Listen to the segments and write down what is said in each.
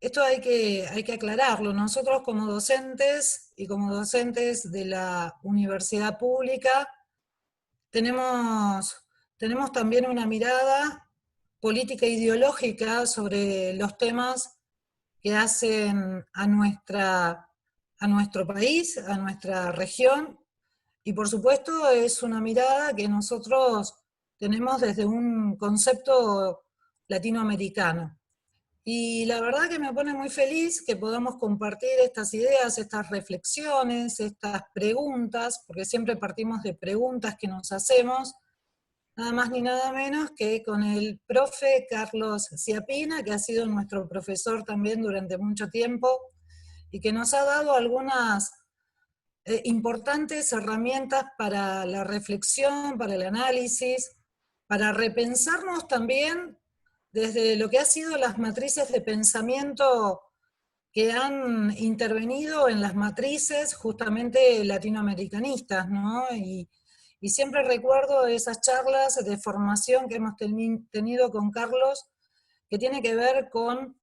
esto hay que aclararlo. Nosotros como docentes y como docentes de la universidad pública tenemos, tenemos también una mirada política e ideológica sobre los temas que hacen a nuestro país, a nuestra región, y por supuesto es una mirada que nosotros tenemos desde un concepto latinoamericano. Y la verdad que me pone muy feliz que podamos compartir estas ideas, estas reflexiones, estas preguntas, porque siempre partimos de preguntas que nos hacemos, nada más ni nada menos que con el profe Carlos Ciapina, que ha sido nuestro profesor también durante mucho tiempo y que nos ha dado algunas importantes herramientas para la reflexión, para el análisis, para repensarnos también desde lo que han sido las matrices de pensamiento que han intervenido en las matrices justamente latinoamericanistas, ¿no? Y siempre recuerdo esas charlas de formación que hemos tenido con Carlos, que tiene que ver con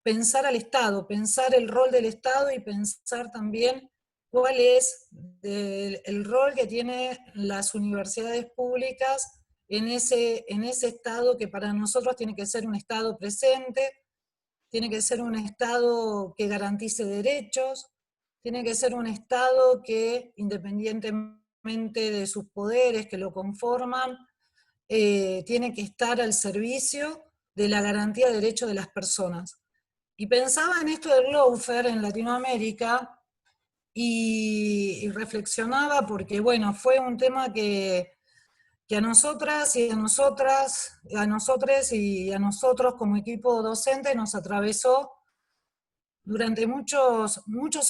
pensar al Estado, pensar el rol del Estado y pensar también cuál es el rol que tienen las universidades públicas en ese Estado que para nosotros tiene que ser un Estado presente, tiene que ser un Estado que garantice derechos, tiene que ser un Estado que, independientemente de sus poderes que lo conforman, tiene que estar al servicio de la garantía de derechos de las personas. Y pensaba en esto del lawfare en Latinoamérica y reflexionaba porque, bueno, fue un tema que a nosotras y a nosotras, a nosotres y a nosotros como equipo docente nos atravesó durante muchos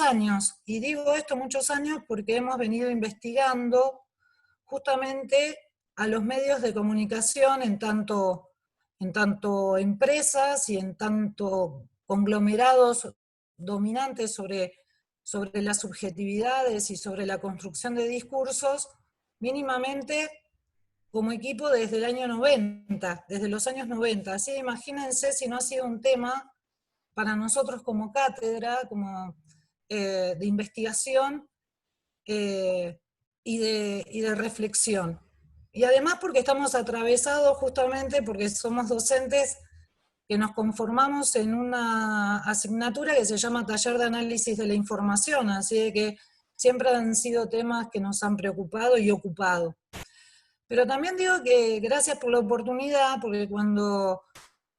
años. Y digo esto muchos años porque hemos venido investigando justamente a los medios de comunicación en tanto empresas y en tanto conglomerados dominantes sobre las subjetividades y sobre la construcción de discursos, mínimamente como equipo desde el año 90, desde los años 90. Así imagínense si no ha sido un tema para nosotros como cátedra, como de investigación, eh, y de reflexión. Y además porque estamos atravesados justamente porque somos docentes que nos conformamos en una asignatura que se llama Taller de Análisis de la Información, así de que siempre han sido temas que nos han preocupado y ocupado. Pero también digo que gracias por la oportunidad, porque cuando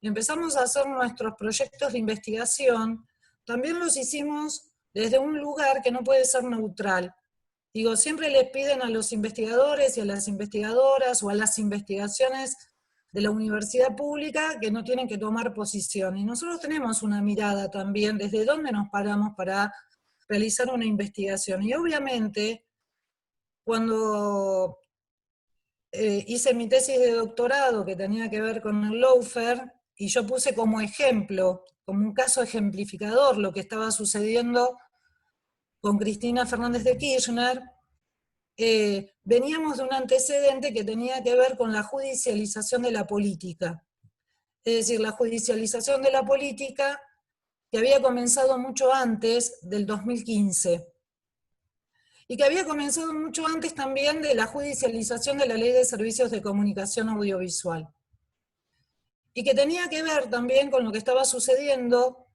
empezamos a hacer nuestros proyectos de investigación, también los hicimos desde un lugar que no puede ser neutral. Digo, siempre les piden a los investigadores y a las investigadoras o a las investigaciones de la universidad pública que no tienen que tomar posición. Y nosotros tenemos una mirada también desde dónde nos paramos para realizar una investigación. Y obviamente, cuando hice mi tesis de doctorado que tenía que ver con el lawfare, y yo puse como ejemplo, como un caso ejemplificador, lo que estaba sucediendo con Cristina Fernández de Kirchner, veníamos de un antecedente que tenía que ver con la judicialización de la política. Es decir, la judicialización de la política que había comenzado mucho antes del 2015 y que había comenzado mucho antes también de la judicialización de la Ley de Servicios de Comunicación Audiovisual. Y que tenía que ver también con lo que estaba sucediendo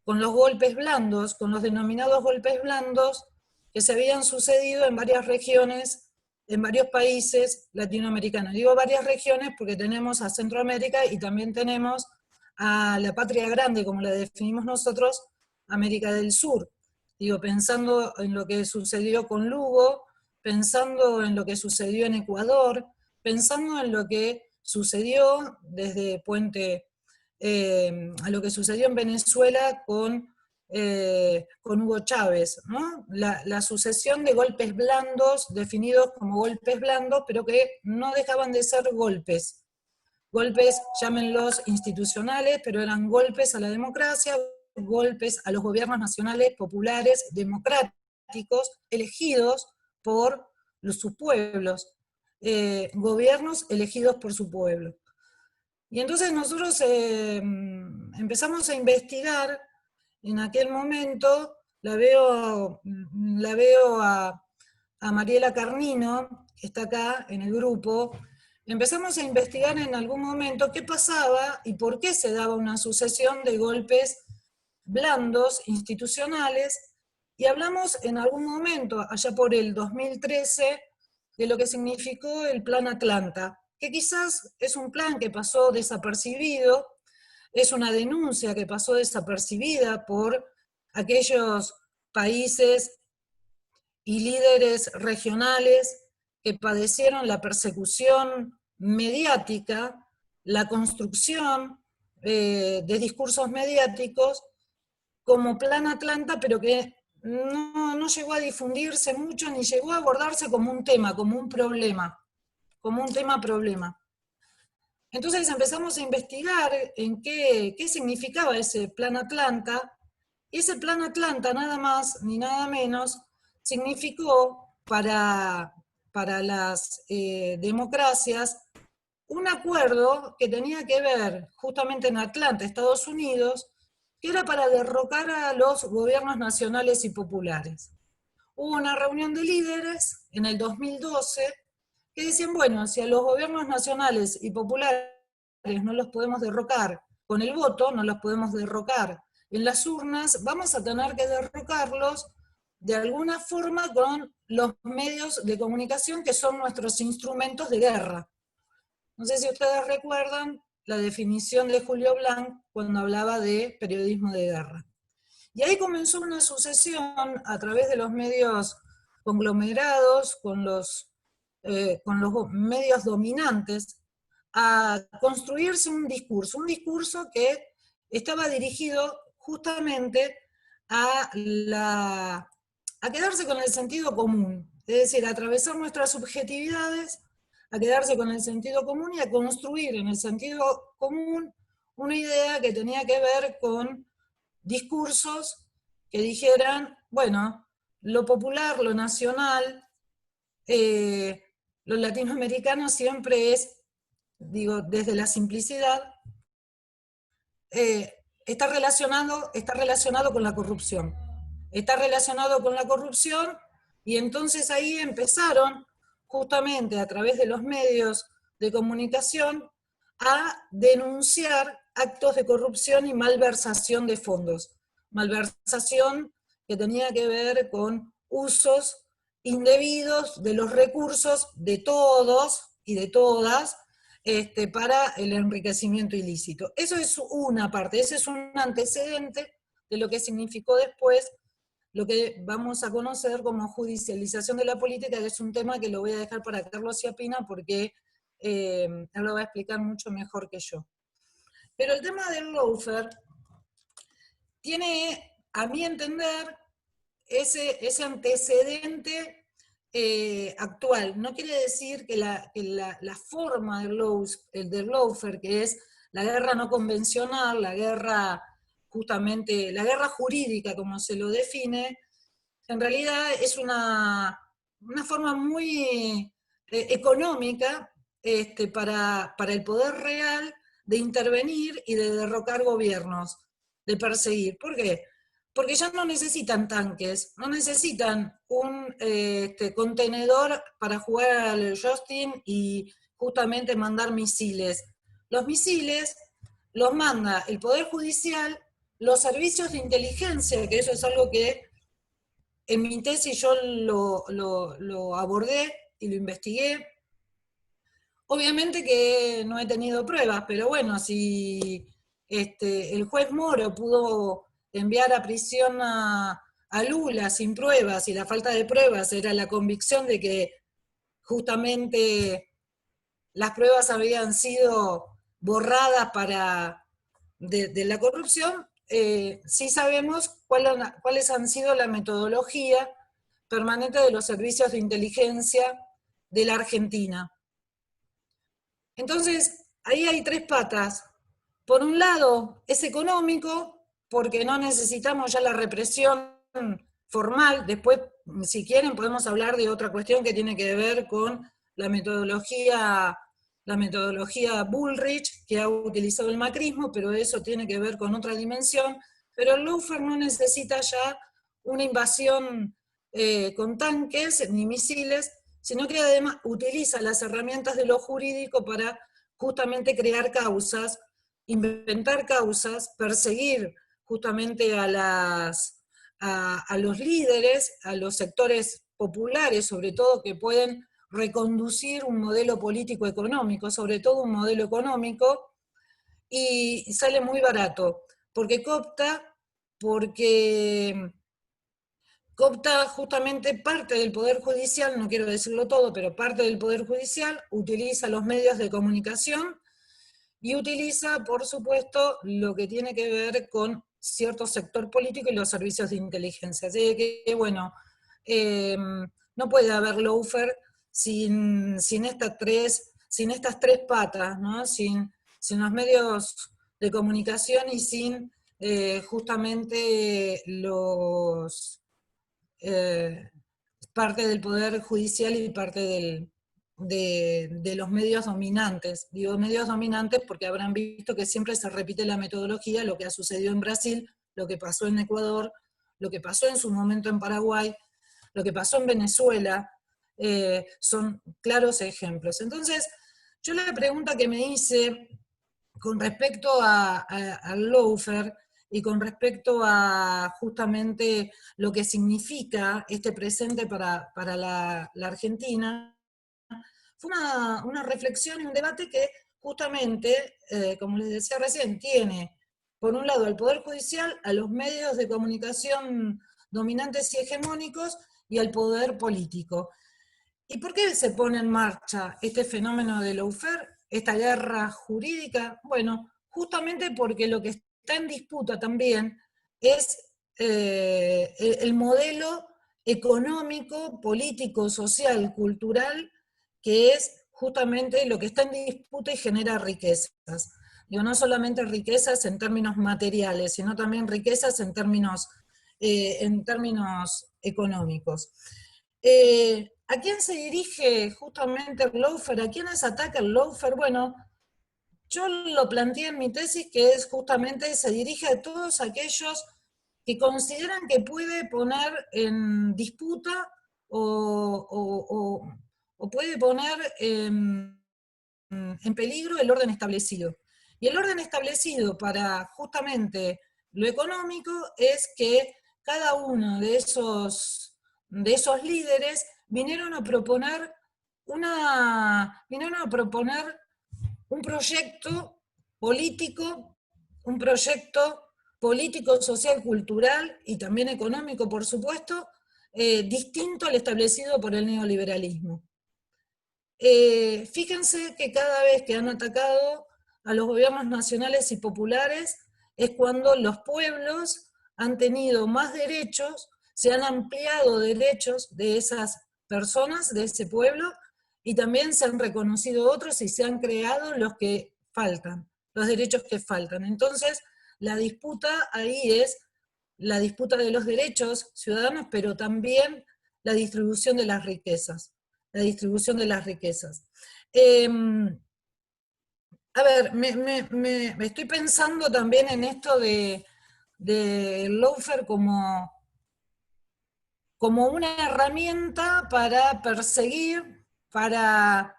con los golpes blandos, con los denominados golpes blandos que se habían sucedido en varias regiones, en varios países latinoamericanos. Digo varias regiones porque tenemos a Centroamérica y también tenemos a la patria grande, como la definimos nosotros, América del Sur. Digo, pensando en lo que sucedió con Lugo, pensando en lo que sucedió en Ecuador, pensando en lo que sucedió desde Puente, a lo que sucedió en Venezuela con Hugo Chávez, ¿no? La sucesión de golpes blandos, definidos como golpes blandos, pero que no dejaban de ser golpes. Golpes, llámenlos institucionales, pero eran golpes a la democracia, golpes a los gobiernos nacionales, populares, democráticos, elegidos por sus pueblos, gobiernos elegidos por su pueblo. Y entonces nosotros empezamos a investigar. En aquel momento la veo a Mariela Carnino, que está acá en el grupo. Empezamos a investigar en algún momento qué pasaba y por qué se daba una sucesión de golpes blandos, institucionales, y hablamos en algún momento, allá por el 2013, de lo que significó el Plan Atlanta, que quizás es un plan que pasó desapercibido, es una denuncia que pasó desapercibida por aquellos países y líderes regionales que padecieron la persecución mediática, la construcción de discursos mediáticos como Plan Atlanta, pero que no llegó a difundirse mucho ni llegó a abordarse como un tema, como un problema, como un tema-problema. Entonces empezamos a investigar en qué significaba ese Plan Atlanta, y ese Plan Atlanta, nada más ni nada menos, significó para las democracias un acuerdo que tenía que ver justamente en Atlanta, Estados Unidos, que era para derrocar a los gobiernos nacionales y populares. Hubo una reunión de líderes en el 2012 que decían, bueno, si a los gobiernos nacionales y populares no los podemos derrocar con el voto, no los podemos derrocar en las urnas, vamos a tener que derrocarlos de alguna forma con los medios de comunicación que son nuestros instrumentos de guerra. No sé si ustedes recuerdan la definición de Julio Blanc cuando hablaba de periodismo de guerra. Y ahí comenzó una sucesión a través de los medios conglomerados, con los medios dominantes, a construirse un discurso que estaba dirigido justamente a quedarse con el sentido común, es decir, a atravesar nuestras subjetividades, a quedarse con el sentido común y a construir en el sentido común una idea que tenía que ver con discursos que dijeran, bueno, lo popular, lo nacional, lo latinoamericano siempre es, digo, desde la simplicidad, está relacionado con la corrupción. Está relacionado con la corrupción, y entonces ahí empezaron, justamente a través de los medios de comunicación, a denunciar actos de corrupción y malversación de fondos. Malversación que tenía que ver con usos indebidos de los recursos de todos y de todas, para el enriquecimiento ilícito. Eso es una parte, ese es un antecedente de lo que significó después lo que vamos a conocer como judicialización de la política, que es un tema que lo voy a dejar para Carlos Chiappina porque él lo va a explicar mucho mejor que yo. Pero el tema del lawfare tiene, a mi entender, ese antecedente actual. No quiere decir que la forma del lawfare, que es la guerra no convencional, la guerra justamente, la guerra jurídica como se lo define, en realidad es una forma muy económica para el poder real de intervenir y de derrocar gobiernos, de perseguir. ¿Por qué? Porque ya no necesitan tanques, no necesitan un contenedor para jugar al Justin y justamente mandar misiles. Los misiles los manda el Poder Judicial, los servicios de inteligencia, que eso es algo que en mi tesis yo lo abordé y lo investigué. Obviamente que no he tenido pruebas, pero bueno, si el juez Moro pudo enviar a prisión a Lula sin pruebas, y la falta de pruebas era la convicción de que justamente las pruebas habían sido borradas de la corrupción, sí sabemos cuáles han sido la metodología permanente de los servicios de inteligencia de la Argentina. Entonces, ahí hay tres patas. Por un lado, es económico, porque no necesitamos ya la represión formal. Después, si quieren, podemos hablar de otra cuestión que tiene que ver con la metodología la metodología Bullrich que ha utilizado el macrismo, pero eso tiene que ver con otra dimensión, pero el lawfare no necesita ya una invasión con tanques ni misiles, sino que además utiliza las herramientas de lo jurídico para justamente crear causas, inventar causas, perseguir justamente a los líderes, a los sectores populares, sobre todo, que pueden reconducir un modelo político-económico, sobre todo un modelo económico, y sale muy barato, porque porque coopta justamente parte del Poder Judicial, no quiero decirlo todo, pero parte del Poder Judicial, utiliza los medios de comunicación y utiliza, por supuesto, lo que tiene que ver con cierto sector político y los servicios de inteligencia. Así que, bueno, eh, no puede haber lawfare sin estas tres patas, ¿no? Sin los medios de comunicación y sin justamente eh, parte del poder judicial y parte de los medios dominantes. Digo medios dominantes porque habrán visto que siempre se repite la metodología, lo que ha sucedido en Brasil, lo que pasó en Ecuador, lo que pasó en su momento en Paraguay, lo que pasó en Venezuela, son claros ejemplos. Entonces, yo la pregunta que me hice con respecto al lawfare y con respecto a justamente lo que significa este presente para la Argentina, fue una reflexión y un debate que justamente, como les decía recién, tiene por un lado al Poder Judicial, a los medios de comunicación dominantes y hegemónicos y al poder político. ¿Y por qué se pone en marcha este fenómeno de lawfare, esta guerra jurídica? Bueno, justamente porque lo que está en disputa también es el modelo económico, político, social, cultural, que es justamente lo que está en disputa y genera riquezas. Digo, no solamente riquezas en términos materiales, sino también riquezas en términos económicos. ¿A quién se dirige justamente el lawfare? ¿A quiénes ataca el lawfare? Bueno, yo lo planteé en mi tesis, que es justamente, se dirige a todos aquellos que consideran que puede poner en disputa o puede poner en peligro el orden establecido. Y el orden establecido para justamente lo económico es que cada uno de esos líderes vinieron a proponer un político, un proyecto político, social, cultural y también económico, por supuesto, distinto al establecido por el neoliberalismo. Fíjense que cada vez que han atacado a los gobiernos nacionales y populares es cuando los pueblos han tenido más derechos, se han ampliado derechos de esas personas, de ese pueblo, y también se han reconocido otros y se han creado los que faltan, los derechos que faltan. Entonces, la disputa ahí es la disputa de los derechos ciudadanos, pero también la distribución de las riquezas. La distribución de las riquezas. A ver, me estoy pensando también en esto de lawfare como una herramienta para perseguir, para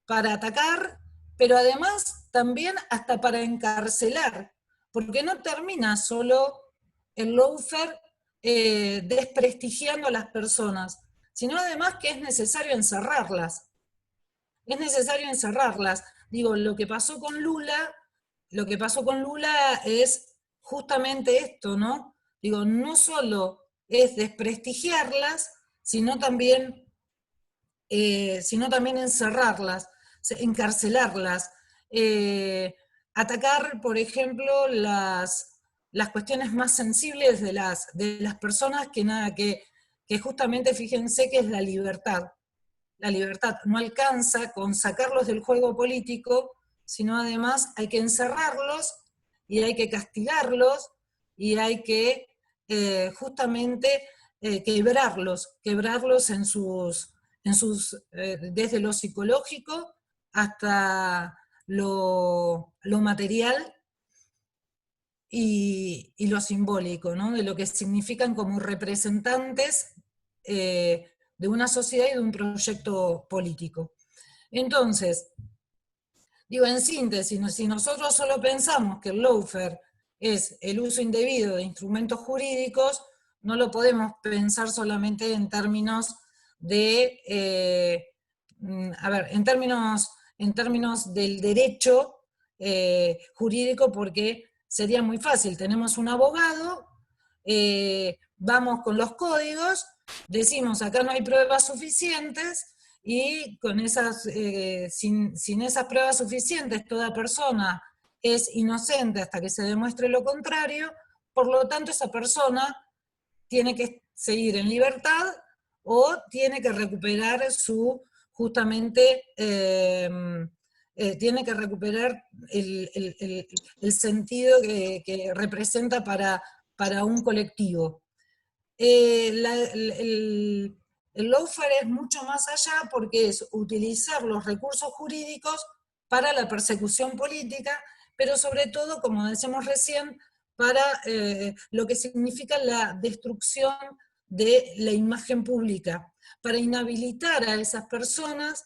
atacar, pero además también hasta para encarcelar, porque no termina solo el lawfare desprestigiando a las personas, sino además que es necesario encerrarlas. Es necesario encerrarlas. Digo, lo que pasó con Lula es justamente esto, ¿no? Digo, no solo es desprestigiarlas, sino también encerrarlas, encarcelarlas, atacar, por ejemplo, las cuestiones más sensibles de las personas que justamente, fíjense que es la libertad. La libertad no alcanza con sacarlos del juego político, sino además hay que encerrarlos y hay que castigarlos y hay que justamente quebrarlos desde lo psicológico hasta lo material y lo simbólico, ¿no? De lo que significan como representantes de una sociedad y de un proyecto político. Entonces, digo, en síntesis, si nosotros solo pensamos que el lawfare es el uso indebido de instrumentos jurídicos, no lo podemos pensar solamente en términos de, a ver, en términos del derecho jurídico, porque sería muy fácil. Tenemos un abogado, vamos con los códigos, decimos acá no hay pruebas suficientes, y con sin esas pruebas suficientes toda persona es inocente hasta que se demuestre lo contrario, por lo tanto esa persona tiene que seguir en libertad o tiene que recuperar justamente, tiene que recuperar el sentido que representa para un colectivo. El lawfare es mucho más allá porque es utilizar los recursos jurídicos para la persecución política, pero sobre todo, como decíamos recién, para lo que significa la destrucción de la imagen pública, para inhabilitar a esas personas,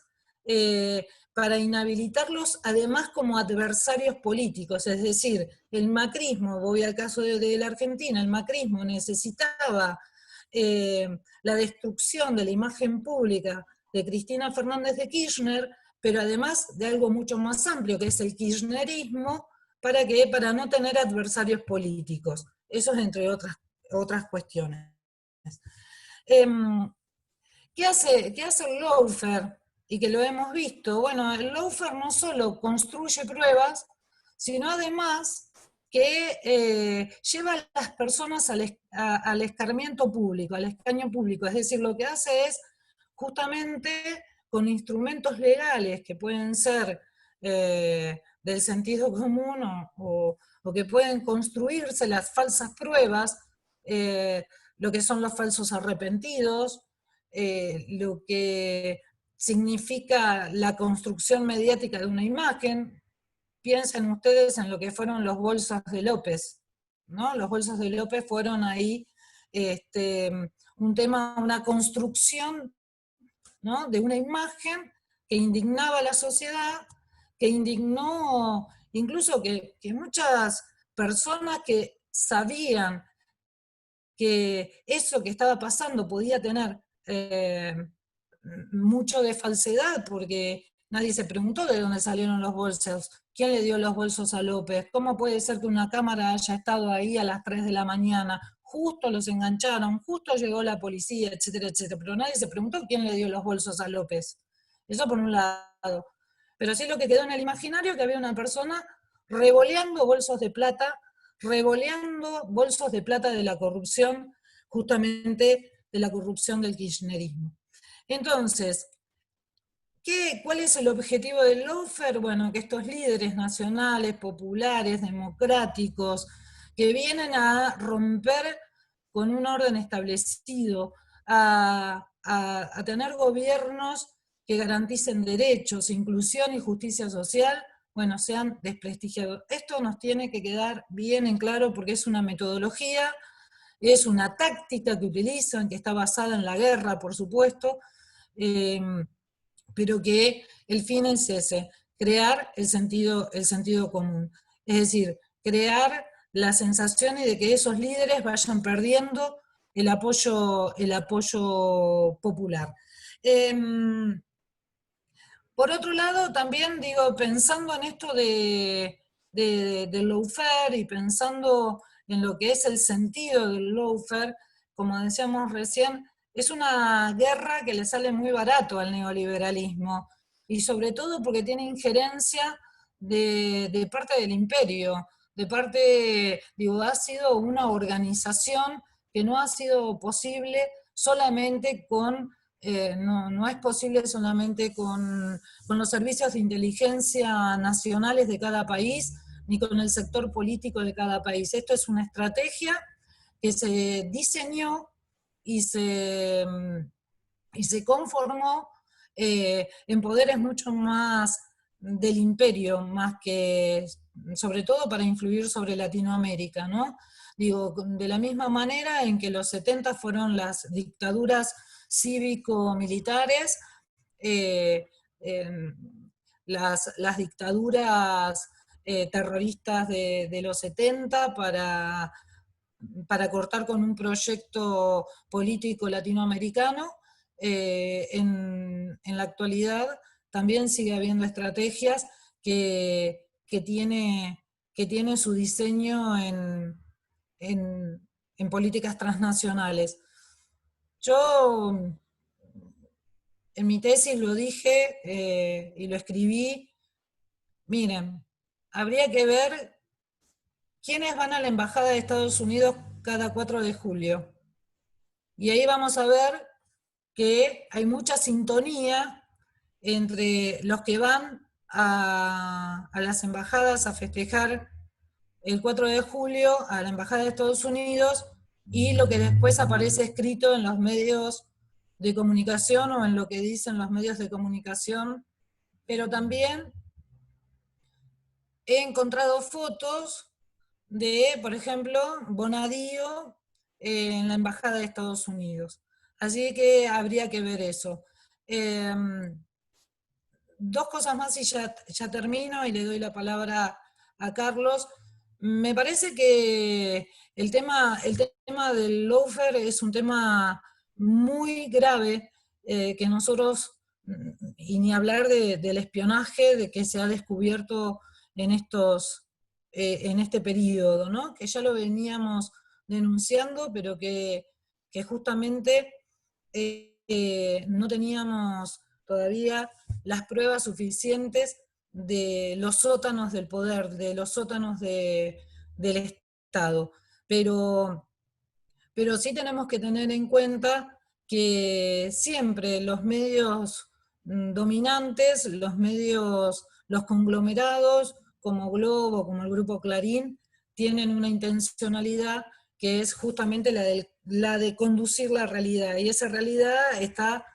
para inhabilitarlos además como adversarios políticos, es decir, el macrismo, voy al caso de la Argentina, el macrismo necesitaba la destrucción de la imagen pública de Cristina Fernández de Kirchner, pero además de algo mucho más amplio, que es el kirchnerismo, ¿para qué? Para no tener adversarios políticos. Eso es entre otras cuestiones. ¿Qué hace el lawfare? Y que lo hemos visto. Bueno, el lawfare no solo construye pruebas, sino además que lleva a las personas al escarmiento público, al escaño público. Es decir, lo que hace es justamente con instrumentos legales que pueden ser del sentido común o que pueden construirse las falsas pruebas, lo que son los falsos arrepentidos, lo que significa la construcción mediática de una imagen. Piensen ustedes en lo que fueron los bolsos de López, ¿no? Los bolsos de López fueron ahí un tema, una construcción, ¿no? De una imagen que indignaba a la sociedad, que indignó incluso que muchas personas que sabían que eso que estaba pasando podía tener mucho de falsedad, porque nadie se preguntó de dónde salieron los bolsos, quién le dio los bolsos a López, cómo puede ser que una cámara haya estado ahí a las 3 de la mañana, justo los engancharon, justo llegó la policía, etcétera, etcétera, pero nadie se preguntó quién le dio los bolsos a López. Eso por un lado. Pero sí lo que quedó en el imaginario, que había una persona revoleando bolsos de plata, revoleando bolsos de plata de la corrupción, justamente de la corrupción del kirchnerismo. Entonces, ¿cuál es el objetivo del lawfare? Bueno, que estos líderes nacionales, populares, democráticos, que vienen a romper con un orden establecido, a tener gobiernos que garanticen derechos, inclusión y justicia social, bueno, sean desprestigiados. Esto nos tiene que quedar bien en claro porque es una metodología, es una táctica que utilizan, que está basada en la guerra, por supuesto, pero que el fin es ese, crear el sentido común. Es decir, crear la sensación de que esos líderes vayan perdiendo el apoyo popular. Por otro lado, también digo, pensando en esto del lawfare y pensando en lo que es el sentido del lawfare, como decíamos recién, es una guerra que le sale muy barato al neoliberalismo, y sobre todo porque tiene injerencia de parte del imperio, de parte, digo, ha sido una organización que no ha sido posible solamente no es posible solamente con los servicios de inteligencia nacionales de cada país, ni con el sector político de cada país. Esto es una estrategia que se diseñó y se conformó en poderes mucho más del imperio, más que, sobre todo para influir sobre Latinoamérica, ¿no? Digo, de la misma manera en que los 70 fueron las dictaduras cívico-militares, eh, las dictaduras terroristas de los 70 para cortar con un proyecto político latinoamericano. En la actualidad también sigue habiendo estrategias que tiene su diseño en políticas transnacionales. Yo en mi tesis lo dije y lo escribí. Miren, habría que ver quiénes van a la Embajada de Estados Unidos cada 4 de julio. Y ahí vamos a ver que hay mucha sintonía entre los que van a las embajadas a festejar el 4 de julio a la Embajada de Estados Unidos y lo que después aparece escrito en los medios de comunicación o en lo que dicen los medios de comunicación, pero también he encontrado fotos de, por ejemplo, Bonadío en la Embajada de Estados Unidos. Así que habría que ver eso. Dos cosas más y ya termino y le doy la palabra a Carlos. Me parece que el tema del lawfare es un tema muy grave que nosotros, y ni hablar del espionaje de que se ha descubierto en en este periodo, ¿no? Que ya lo veníamos denunciando, pero que justamente no teníamos todavía las pruebas suficientes de los sótanos del poder, de los sótanos del Estado. Pero sí tenemos que tener en cuenta que siempre los medios dominantes, los conglomerados, como Globo, como el Grupo Clarín, tienen una intencionalidad que es justamente la de conducir la realidad, y esa realidad está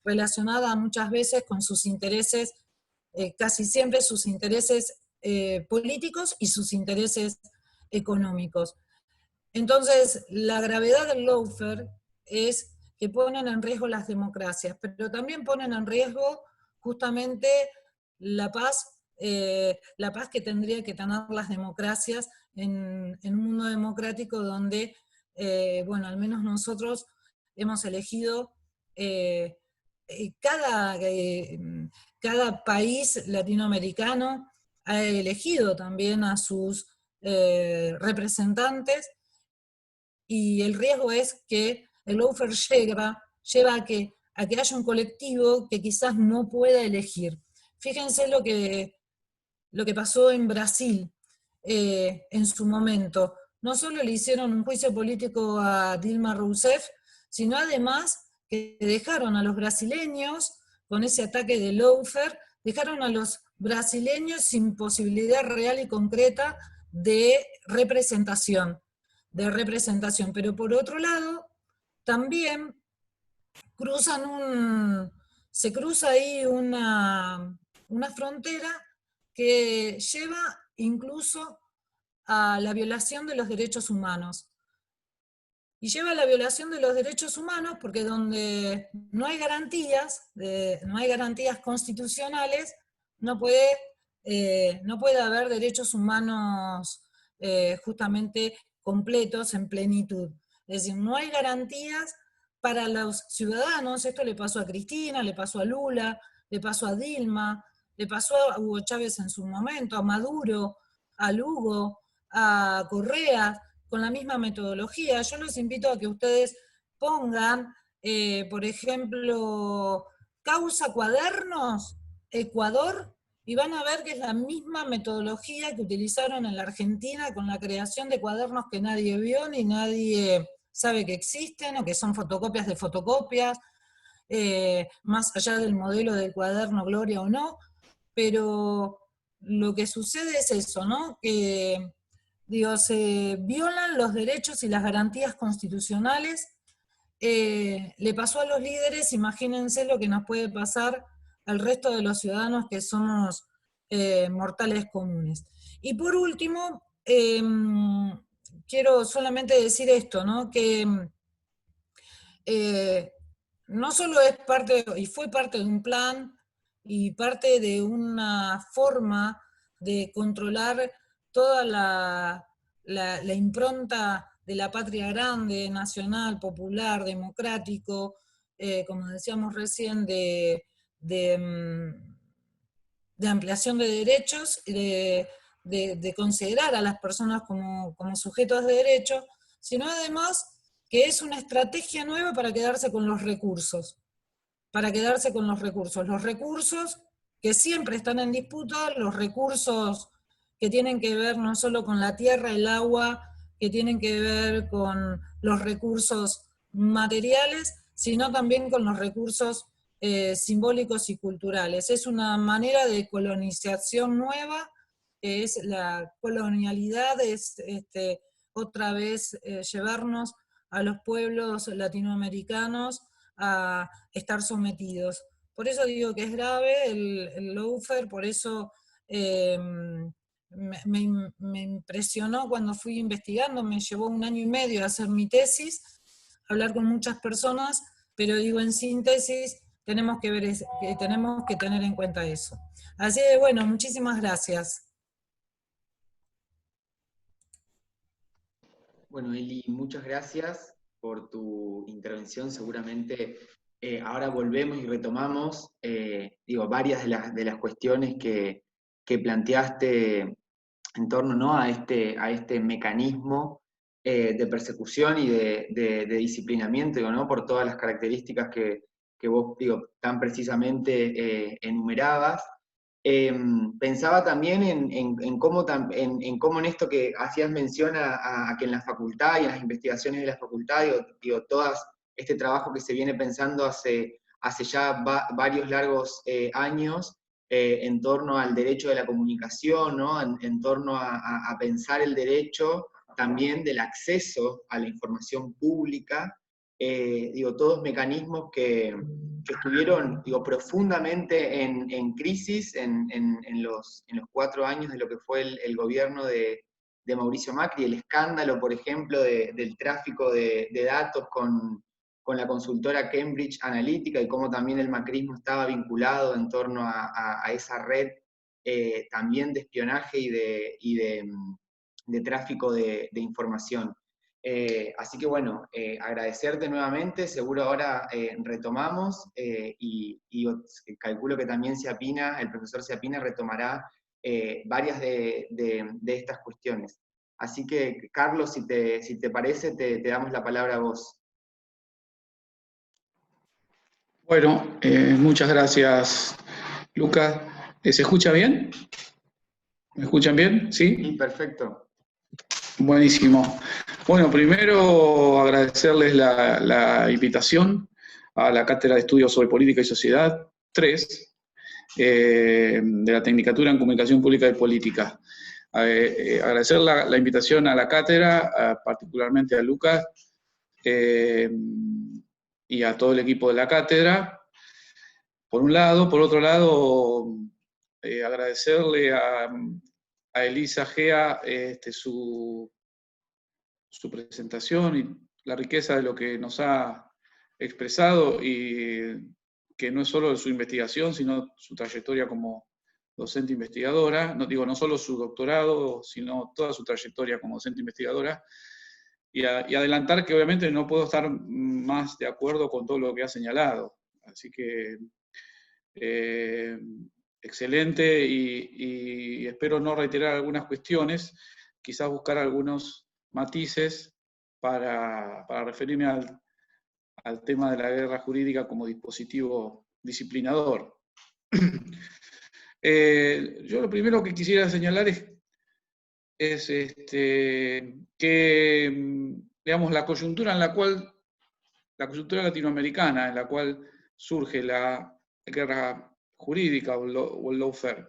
relacionada muchas veces con sus intereses, casi siempre sus intereses políticos y sus intereses económicos. Entonces, la gravedad del lawfare es que ponen en riesgo las democracias, pero también ponen en riesgo justamente la paz que tendría que tener las democracias en un mundo democrático donde, bueno, al menos nosotros hemos elegido, eh, cada país latinoamericano ha elegido también a sus representantes, y el riesgo es que el lawfare lleva a que haya un colectivo que quizás no pueda elegir. Fíjense lo que pasó en Brasil en su momento. No solo le hicieron un juicio político a Dilma Rousseff, sino además que dejaron a los brasileños, con ese ataque de lawfare, dejaron a los brasileños sin posibilidad real y concreta de representación. Pero por otro lado, también se cruza ahí una frontera que lleva incluso a la violación de los derechos humanos. Y lleva a la violación de los derechos humanos porque donde no hay garantías constitucionales, no puede haber derechos humanos justamente completos en plenitud. Es decir, no hay garantías para los ciudadanos. Esto le pasó a Cristina, le pasó a Lula, le pasó a Dilma, le pasó a Hugo Chávez en su momento, a Maduro, a Lugo, a Correa, con la misma metodología. Yo los invito a que ustedes pongan, por ejemplo, causa cuadernos, Ecuador, y van a ver que es la misma metodología que utilizaron en la Argentina con la creación de cuadernos que nadie vio ni nadie sabe que existen, o que son fotocopias de fotocopias, más allá del modelo del cuaderno Gloria o no, pero lo que sucede es eso, ¿no? Que, digo, se violan los derechos y las garantías constitucionales. Le pasó a los líderes, imagínense lo que nos puede pasar al resto de los ciudadanos que somos mortales comunes. Y por último, quiero solamente decir esto, ¿no? Que no solo es parte, y fue parte de un plan, y parte de una forma de controlar toda la impronta de la patria grande, nacional, popular, democrático, como decíamos recién, de ampliación de derechos y de considerar a las personas como sujetos de derecho, sino además que es una estrategia nueva para quedarse con los recursos, los recursos que siempre están en disputa, los recursos que tienen que ver no solo con la tierra, el agua, que tienen que ver con los recursos materiales, sino también con los recursos simbólicos y culturales. Es una manera de colonización nueva, es la colonialidad, es otra vez llevarnos a los pueblos latinoamericanos a estar sometidos. Por eso digo que es grave el lawfare, por eso me impresionó cuando fui investigando, me llevó 1 año y medio a hacer mi tesis, hablar con muchas personas, pero digo en síntesis, tenemos que ver, tenemos que tener en cuenta eso. Así que bueno, muchísimas gracias. Bueno, Eli, muchas gracias por tu intervención. Seguramente ahora volvemos y retomamos, varias de las cuestiones que planteaste en torno, ¿no?, a este mecanismo de persecución y de disciplinamiento, ¿no?, por todas las características que vos, tan precisamente enumerabas. Pensaba también en cómo en esto que hacías mención a que en la facultad y en las investigaciones de la facultad, todo este trabajo que se viene pensando hace ya varios largos años, en torno al derecho de la comunicación, ¿no?, en torno a pensar el derecho también del acceso a la información pública, todos mecanismos que estuvieron, profundamente en crisis en los 4 años de lo que fue el gobierno de Mauricio Macri, el escándalo, por ejemplo, del tráfico de datos con la consultora Cambridge Analytica, y cómo también el macrismo estaba vinculado en torno a esa red también de espionaje y de tráfico de información. Así que bueno, agradecerte nuevamente. Seguro ahora retomamos y calculo que también el profesor Ciapina retomará varias de estas cuestiones. Así que, Carlos, si te parece, te damos la palabra a vos. Bueno, muchas gracias, Lucas. ¿Se escucha bien? ¿Me escuchan bien? ¿Sí? Sí, perfecto. Buenísimo. Bueno, primero agradecerles la invitación a la Cátedra de Estudios sobre Política y Sociedad 3, de la Tecnicatura en Comunicación Pública y Política. Agradecer la invitación a la cátedra, particularmente a Lucas, y a todo el equipo de la cátedra, por un lado. Por otro lado, agradecerle a Elisa Gea su presentación y la riqueza de lo que nos ha expresado, y que no es solo su investigación, sino su trayectoria como docente investigadora. No digo no solo su doctorado, sino toda su trayectoria como docente investigadora. Y adelantar que obviamente no puedo estar más de acuerdo con todo lo que ha señalado. Así que excelente, y espero no reiterar algunas cuestiones, quizás buscar algunos matices para referirme al tema de la guerra jurídica como dispositivo disciplinador. Yo lo primero que quisiera señalar es que, digamos, la coyuntura latinoamericana en la cual surge la guerra jurídica o el lawfare,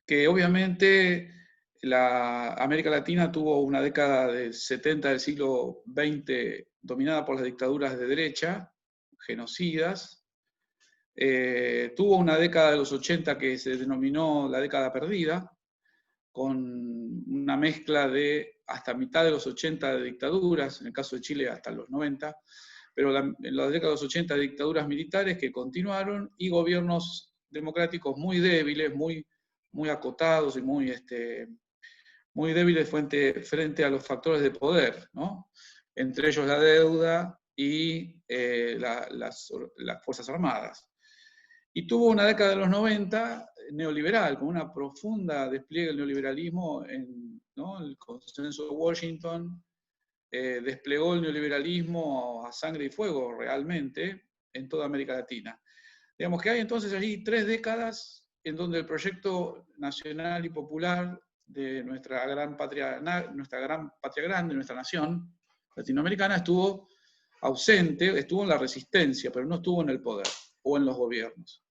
que obviamente la América Latina tuvo una década del 70 del siglo XX dominada por las dictaduras de derecha, genocidas, tuvo una década de los 80 que se denominó la década perdida, con una mezcla de hasta mitad de los 80 de dictaduras, en el caso de Chile hasta los 90, pero en la década de los 80 dictaduras militares que continuaron y gobiernos democráticos muy débiles, muy acotados y muy débiles frente a los factores de poder, ¿no? Entre ellos la deuda y las Fuerzas Armadas. Y tuvo una década de los 90 neoliberal, con una profunda despliegue del neoliberalismo, ¿no? El consenso de Washington desplegó el neoliberalismo a sangre y fuego realmente en toda América Latina. Digamos que hay entonces allí 3 décadas en donde el proyecto nacional y popular de nuestra gran patria grande, nuestra nación latinoamericana, estuvo ausente, estuvo en la resistencia, pero no estuvo en el poder o en los gobiernos.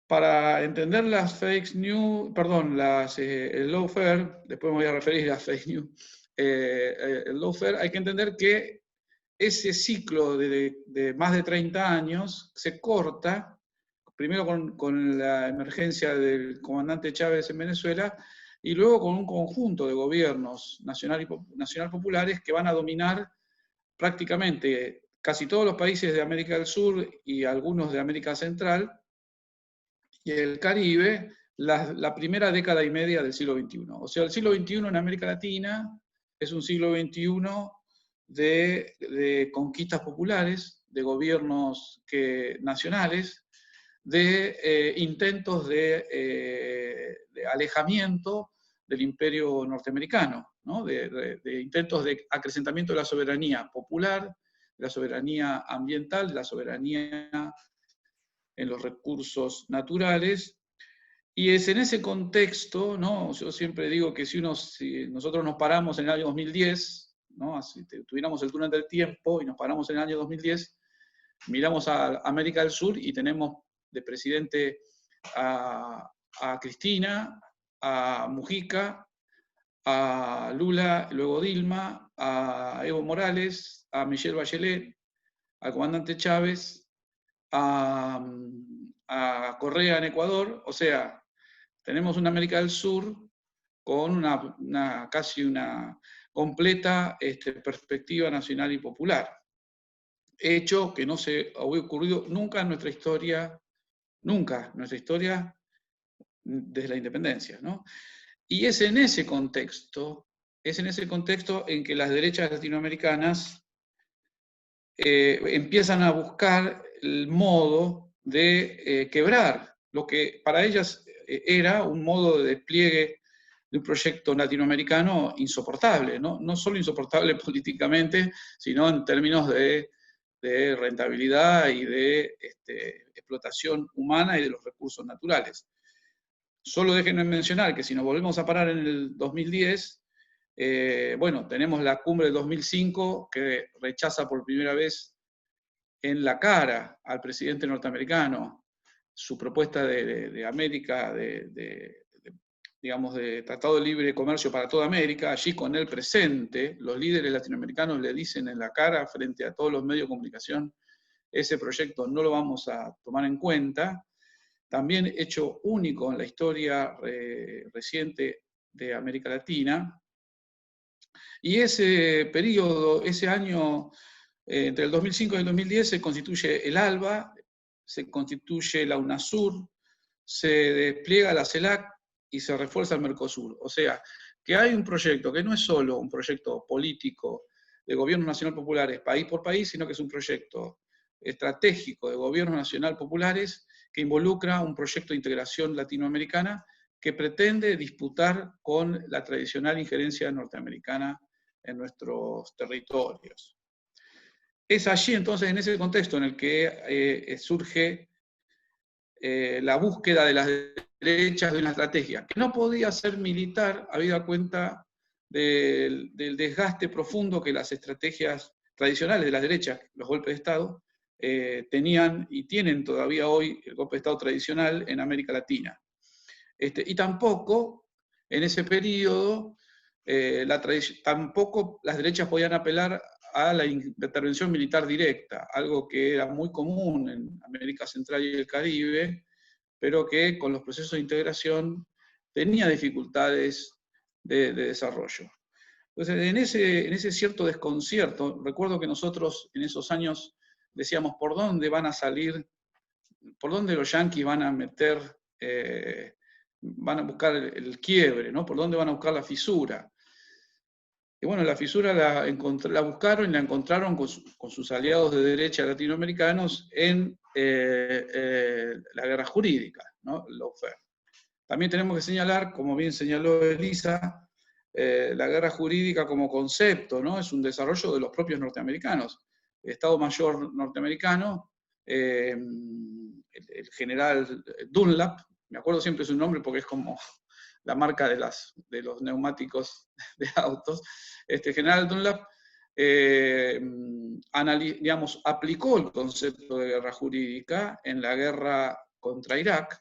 Para entender las fake news, perdón, el lawfare, después me voy a referir a las fake news, el lawfare, hay que entender que ese ciclo de más de 30 años se corta, primero con la emergencia del comandante Chávez en Venezuela, y luego con un conjunto de gobiernos nacional populares que van a dominar prácticamente casi todos los países de América del Sur y algunos de América Central, y el Caribe, la primera década y media del siglo XXI. O sea, el siglo XXI en América Latina es un siglo XXI de conquistas populares, de gobiernos nacionales, de intentos de alejamiento del imperio norteamericano, ¿no? de intentos de acrecentamiento de la soberanía popular, de la soberanía ambiental, de la soberanía en los recursos naturales, y es en ese contexto, ¿no? Yo siempre digo que si nosotros nos paramos en el año 2010, ¿no? Si tuviéramos el túnel del tiempo y nos paramos en el año 2010, miramos a América del Sur y tenemos de presidente a Cristina, a Mujica, a Lula, luego Dilma, a Evo Morales, a Michelle Bachelet, al comandante Chávez, a Correa en Ecuador. O sea, tenemos una América del Sur con casi una completa perspectiva nacional y popular. Hecho que no se había ocurrido nunca en nuestra historia, desde la independencia, ¿no? Y es en ese contexto en que las derechas latinoamericanas empiezan a buscar el modo de quebrar lo que para ellas era un modo de despliegue de un proyecto latinoamericano insoportable, ¿no? No solo insoportable políticamente, sino en términos de rentabilidad y de explotación humana y de los recursos naturales. Solo déjenme mencionar que si nos volvemos a parar en el 2010, bueno, tenemos la cumbre del 2005 que rechaza por primera vez en la cara al presidente norteamericano su propuesta de América, digamos, de Tratado de Libre Comercio para toda América. Allí con él presente, los líderes latinoamericanos le dicen en la cara, frente a todos los medios de comunicación, ese proyecto no lo vamos a tomar en cuenta. También hecho único en la historia reciente de América Latina. Y ese periodo, ese año, entre el 2005 y el 2010, se constituye el ALBA, se constituye la UNASUR, se despliega la CELAC y se refuerza el Mercosur. O sea, que hay un proyecto que no es solo un proyecto político de gobiernos nacional populares país por país, sino que es un proyecto estratégico de gobiernos nacional populares que involucra un proyecto de integración latinoamericana que pretende disputar con la tradicional injerencia norteamericana en nuestros territorios. Es allí entonces, en ese contexto, en el que surge la búsqueda de las derechas de una estrategia, que no podía ser militar, habida cuenta del desgaste profundo que las estrategias tradicionales de las derechas, los golpes de Estado, tenían y tienen todavía hoy el golpe de Estado tradicional en América Latina. Y tampoco, en ese periodo, tampoco las derechas podían apelar a la intervención militar directa, algo que era muy común en América Central y el Caribe, pero que con los procesos de integración tenía dificultades de desarrollo. Entonces, en ese cierto desconcierto, recuerdo que nosotros en esos años decíamos, ¿por dónde van a salir? ¿Por dónde los yanquis van a meter, van a buscar el quiebre, ¿no? ¿Por dónde van a buscar la fisura? Y bueno, la fisura la buscaron y la encontraron con sus aliados de derecha latinoamericanos en la guerra jurídica, ¿no? Lawfare. También tenemos que señalar, como bien señaló Elisa, la guerra jurídica como concepto, ¿no? Es un desarrollo de los propios norteamericanos. El Estado Mayor norteamericano, el general Dunlap, me acuerdo siempre su nombre porque es como la marca de los neumáticos de autos, general Dunlap, digamos, aplicó el concepto de guerra jurídica en la guerra contra Irak,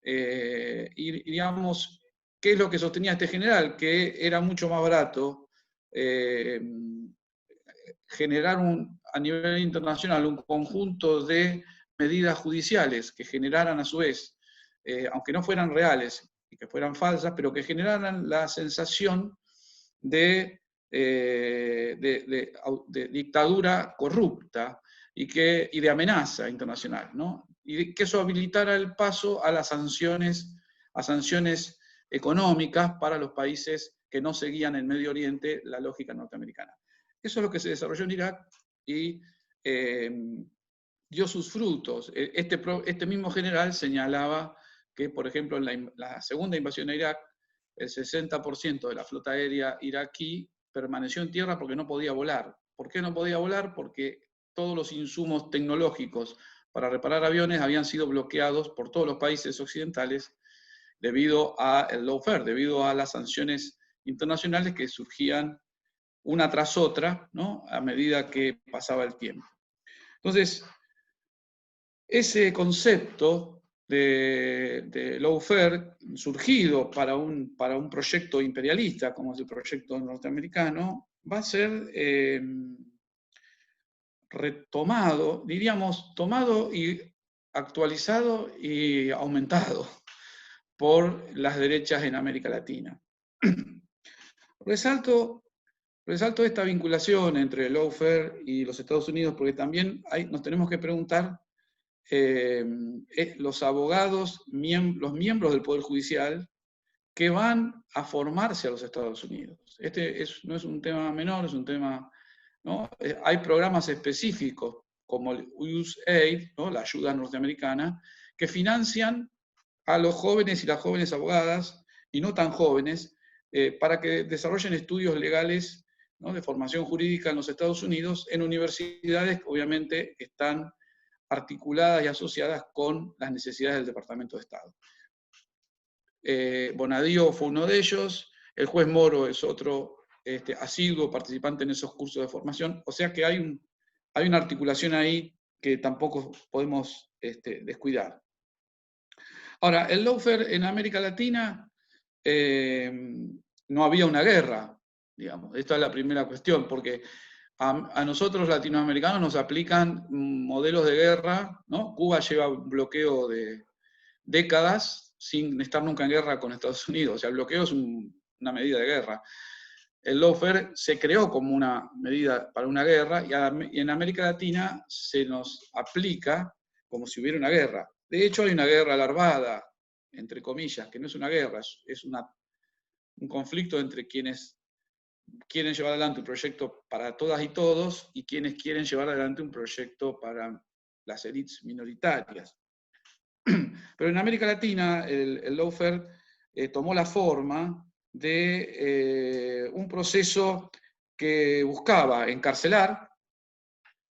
y digamos, ¿qué es lo que sostenía este general? Que era mucho más barato generar a nivel internacional un conjunto de medidas judiciales que generaran a su vez, aunque no fueran reales y que fueran falsas, pero que generaran la sensación de dictadura corrupta y de amenaza internacional, ¿no? Y que eso habilitara el paso a las sanciones económicas para los países que no seguían en Medio Oriente la lógica norteamericana. Eso es lo que se desarrolló en Irak y dio sus frutos. Este mismo general señalaba que, por ejemplo, en la segunda invasión a Irak, el 60% de la flota aérea iraquí permaneció en tierra porque no podía volar. ¿Por qué no podía volar? Porque todos los insumos tecnológicos para reparar aviones habían sido bloqueados por todos los países occidentales debido al lawfare, debido a las sanciones internacionales que surgían una tras otra, ¿no? A medida que pasaba el tiempo. Entonces, ese concepto de lawfare, surgido para un proyecto imperialista, como es el proyecto norteamericano, va a ser retomado, diríamos, tomado y actualizado y aumentado por las derechas en América Latina. Resalto esta vinculación entre el lawfare y los Estados Unidos, porque también nos tenemos que preguntar, los abogados, los miembros del Poder Judicial, que van a formarse a los Estados Unidos. No es un tema menor, es un tema, ¿no? Hay programas específicos, como el USAID, ¿no? La ayuda norteamericana, que financian a los jóvenes y las jóvenes abogadas, y no tan jóvenes, para que desarrollen estudios legales, ¿no? De formación jurídica en los Estados Unidos, en universidades que obviamente están articuladas y asociadas con las necesidades del Departamento de Estado. Bonadío fue uno de ellos, el juez Moro es otro asiduo participante en esos cursos de formación, o sea que hay una articulación ahí que tampoco podemos descuidar. Ahora, el lawfare en América Latina, no había una guerra, digamos. Esta es la primera cuestión, porque a nosotros latinoamericanos nos aplican modelos de guerra, ¿no? Cuba lleva un bloqueo de décadas sin estar nunca en guerra con Estados Unidos. O sea, el bloqueo es una medida de guerra. El lawfare se creó como una medida para una guerra y en América Latina se nos aplica como si hubiera una guerra. De hecho, hay una guerra larvada, entre comillas, que no es una guerra, es un conflicto entre quienes quieren llevar adelante un proyecto para todas y todos y quienes quieren llevar adelante un proyecto para las élites minoritarias. Pero en América Latina el lawfare tomó la forma de un proceso que buscaba encarcelar,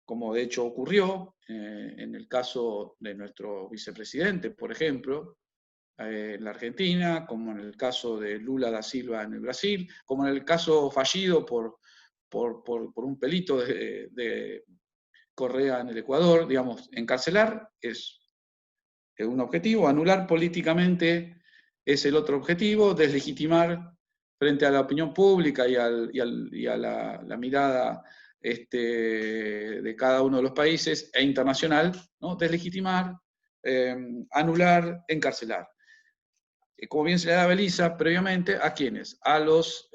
como de hecho ocurrió en el caso de nuestro vicepresidente, por ejemplo, en la Argentina, como en el caso de Lula da Silva en el Brasil, como en el caso fallido por un pelito de Correa en el Ecuador. Digamos, encarcelar es un objetivo, anular políticamente es el otro objetivo, deslegitimar frente a la opinión pública y a la mirada de cada uno de los países e internacional, ¿no? Deslegitimar, anular, encarcelar. Como bien se le daba Elisa previamente, ¿a quiénes? A todos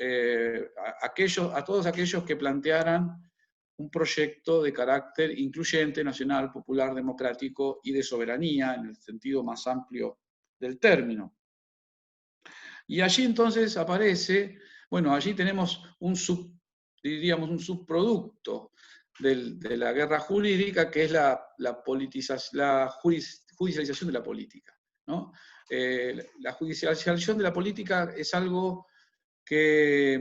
aquellos que plantearan un proyecto de carácter incluyente, nacional, popular, democrático y de soberanía, en el sentido más amplio del término. Y allí entonces aparece, bueno, allí tenemos diríamos un subproducto de la guerra jurídica, que es la judicialización de la política, ¿no? La judicialización de la política es algo que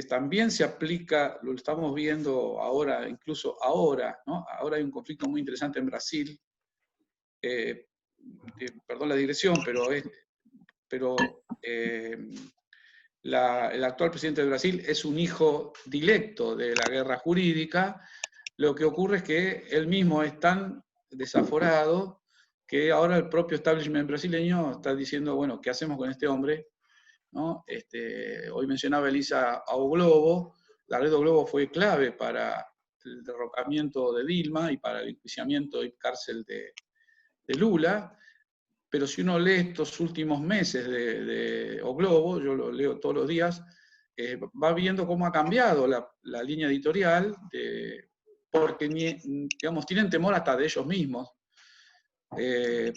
también se aplica, lo estamos viendo ahora, incluso ahora, ¿no? Ahora hay un conflicto muy interesante en Brasil, perdón la digresión, pero el actual presidente de Brasil es un hijo directo de la guerra jurídica. Lo que ocurre es que él mismo es tan desaforado que ahora el propio establishment brasileño está diciendo, bueno, ¿qué hacemos con este hombre? ¿No? Hoy mencionaba Elisa a O Globo. La red O Globo fue clave para el derrocamiento de Dilma y para el enjuiciamiento y cárcel de Lula. Pero si uno lee estos últimos meses de O Globo, yo lo leo todos los días, va viendo cómo ha cambiado la línea editorial, porque digamos, tienen temor hasta de ellos mismos,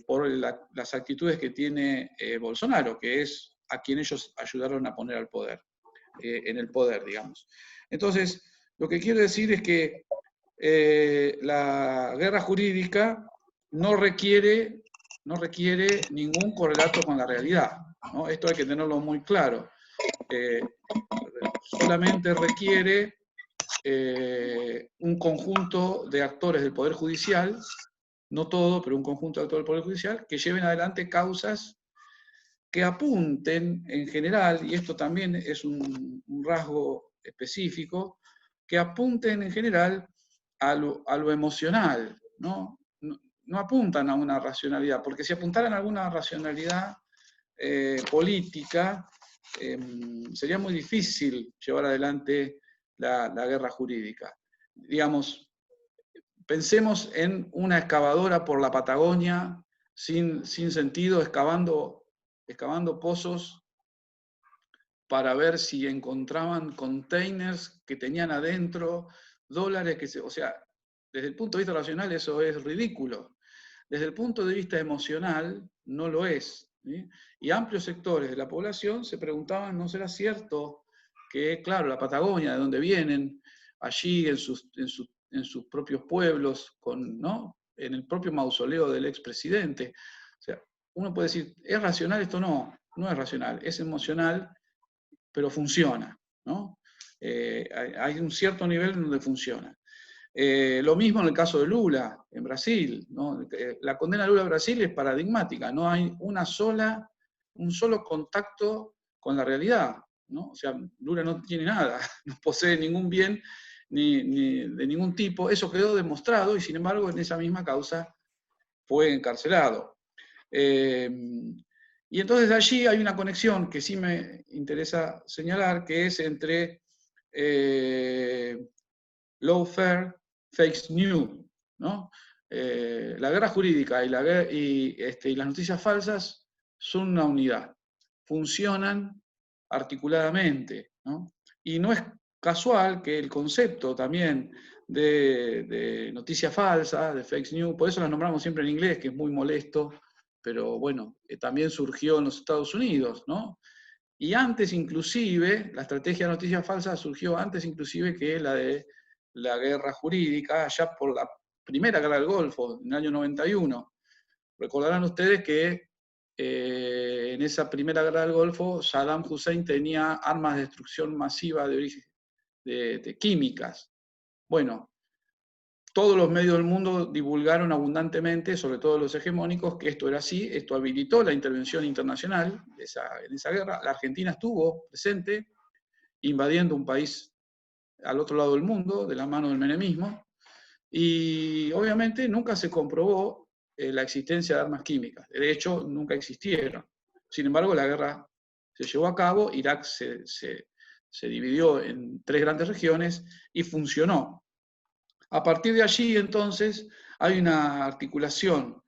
por las actitudes que tiene Bolsonaro, que es a quien ellos ayudaron a poner al poder, en el poder, digamos. Entonces, lo que quiero decir es que la guerra jurídica no requiere ningún correlato con la realidad, ¿no? Esto hay que tenerlo muy claro. Solamente requiere un conjunto de actores del Poder Judicial, no todo, pero un conjunto de actores del Poder Judicial, que lleven adelante causas que apunten en general, y esto también es un rasgo específico, que apunten en general a lo emocional, ¿no? No apuntan a una racionalidad, porque si apuntaran a alguna racionalidad política, sería muy difícil llevar adelante la guerra jurídica. Digamos, pensemos en una excavadora por la Patagonia sin sentido, excavando pozos para ver si encontraban containers que tenían adentro dólares o sea, desde el punto de vista racional eso es ridículo. Desde el punto de vista emocional no lo es, ¿sí? Y amplios sectores de la población se preguntaban, ¿no será cierto que, claro, la Patagonia, de donde vienen, allí en sus propios pueblos, ¿no? En el propio mausoleo del expresidente? O sea, uno puede decir, ¿es racional esto? No, no es racional, es emocional, pero funciona, ¿no? Hay un cierto nivel en donde funciona. Lo mismo en el caso de Lula, en Brasil, ¿no? La condena de Lula en Brasil es paradigmática, no hay un solo contacto con la realidad, ¿no? O sea, Lula no tiene nada, no posee ningún bien ni de ningún tipo, eso quedó demostrado y sin embargo en esa misma causa fue encarcelado. Y entonces allí hay una conexión que sí me interesa señalar, que es entre lawfare, fake news, ¿no? La guerra jurídica y las noticias falsas son una unidad, funcionan articuladamente, ¿no? Y no es casual que el concepto también de noticia falsa, de fake news, por eso las nombramos siempre en inglés, que es muy molesto, pero bueno, también surgió en los Estados Unidos, ¿no? Y antes inclusive, la estrategia de noticias falsas surgió antes inclusive que la de la guerra jurídica, ya por la primera guerra del Golfo, en el año 91. Recordarán ustedes que en esa primera guerra del Golfo, Saddam Hussein tenía armas de destrucción masiva de origen de químicas. Bueno, todos los medios del mundo divulgaron abundantemente, sobre todo los hegemónicos, que esto era así, esto habilitó la intervención internacional en esa guerra. La Argentina estuvo presente, invadiendo un país al otro lado del mundo, de la mano del menemismo, y obviamente nunca se comprobó la existencia de armas químicas. De hecho, nunca existieron. Sin embargo, la guerra se llevó a cabo, Irak se se dividió en 3 grandes regiones y funcionó. A partir de allí, entonces, hay una articulación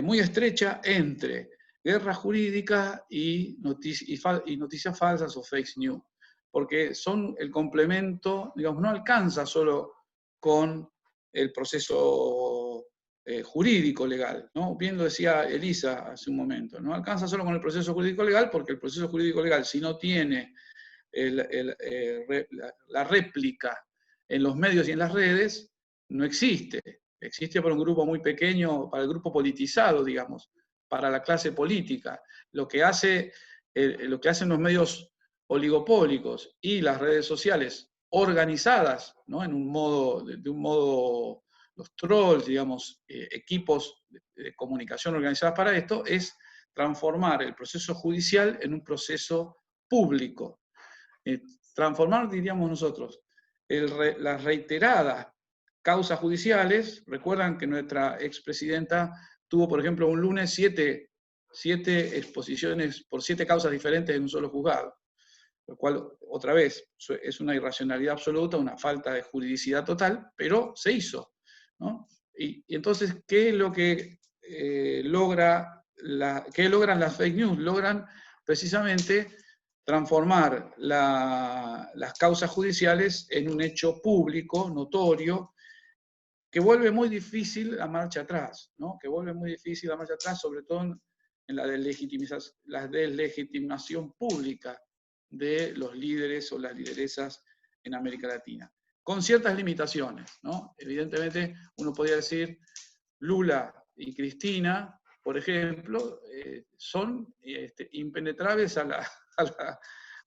muy estrecha entre guerra jurídica y noticias falsas o fake news, porque son el complemento, digamos, no alcanza solo con el proceso jurídico legal, ¿no? Bien lo decía Elisa hace un momento, no alcanza solo con el proceso jurídico legal, porque el proceso jurídico legal, si no tiene la réplica en los medios y en las redes, no existe. Existe para un grupo muy pequeño, para el grupo politizado, digamos, para la clase política. Lo que hacen los medios oligopólicos y las redes sociales organizadas, ¿no? De un modo, los trolls, digamos, equipos de comunicación organizadas para esto, es transformar el proceso judicial en un proceso público. Transformar, diríamos nosotros, las reiteradas causas judiciales. Recuerdan que nuestra expresidenta tuvo, por ejemplo, un lunes 7 exposiciones por 7 causas diferentes en un solo juzgado, lo cual, otra vez, es una irracionalidad absoluta, una falta de juridicidad total, pero se hizo, ¿no? Y entonces, ¿qué es lo que qué logran las fake news? Logran precisamente transformar las causas judiciales en un hecho público, notorio, que vuelve muy difícil la marcha atrás, ¿no? Que vuelve muy difícil la marcha atrás, sobre todo en la deslegitimación pública de los líderes o las lideresas en América Latina, con ciertas limitaciones, ¿no? Evidentemente, uno podría decir, Lula y Cristina, por ejemplo, son impenetrables a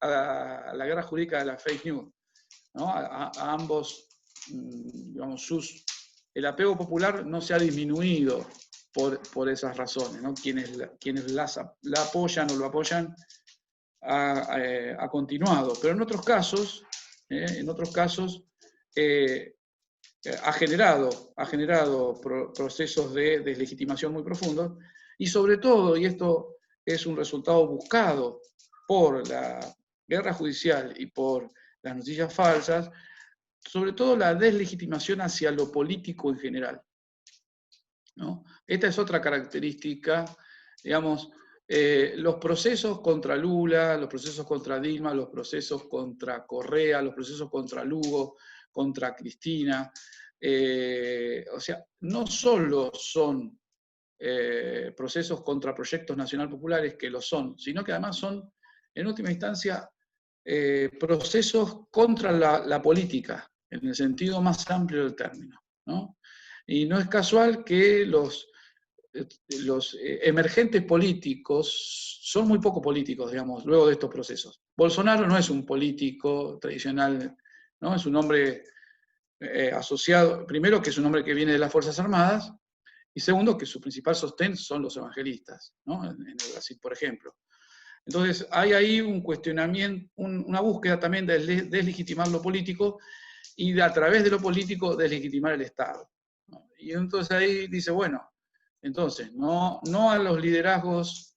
la guerra jurídica de la fake news, ¿no? A ambos, digamos, el apego popular no se ha disminuido por esas razones, ¿no? Quienes la apoyan o lo apoyan ha continuado, pero en otros casos ha generado procesos de deslegitimación muy profundos, y sobre todo, y esto es un resultado buscado por la guerra judicial y por las noticias falsas, sobre todo la deslegitimación hacia lo político en general, ¿no? Esta es otra característica, digamos, los procesos contra Lula, los procesos contra Dilma, los procesos contra Correa, los procesos contra Lugo, contra Cristina, o sea, no solo son procesos contra proyectos nacional populares, que lo son, sino que además son, en última instancia, procesos contra la política, en el sentido más amplio del término, ¿no? Y no es casual que los emergentes políticos son muy poco políticos, digamos, luego de estos procesos. Bolsonaro no es un político tradicional, ¿no? Es un hombre asociado, primero, que es un hombre que viene de las Fuerzas Armadas, y segundo, que su principal sostén son los evangelistas, ¿no? En el Brasil, por ejemplo. Entonces, hay ahí un cuestionamiento, una búsqueda también de deslegitimar lo político y a través de lo político deslegitimar el Estado, ¿no? Y entonces ahí dice, bueno, entonces, no a los liderazgos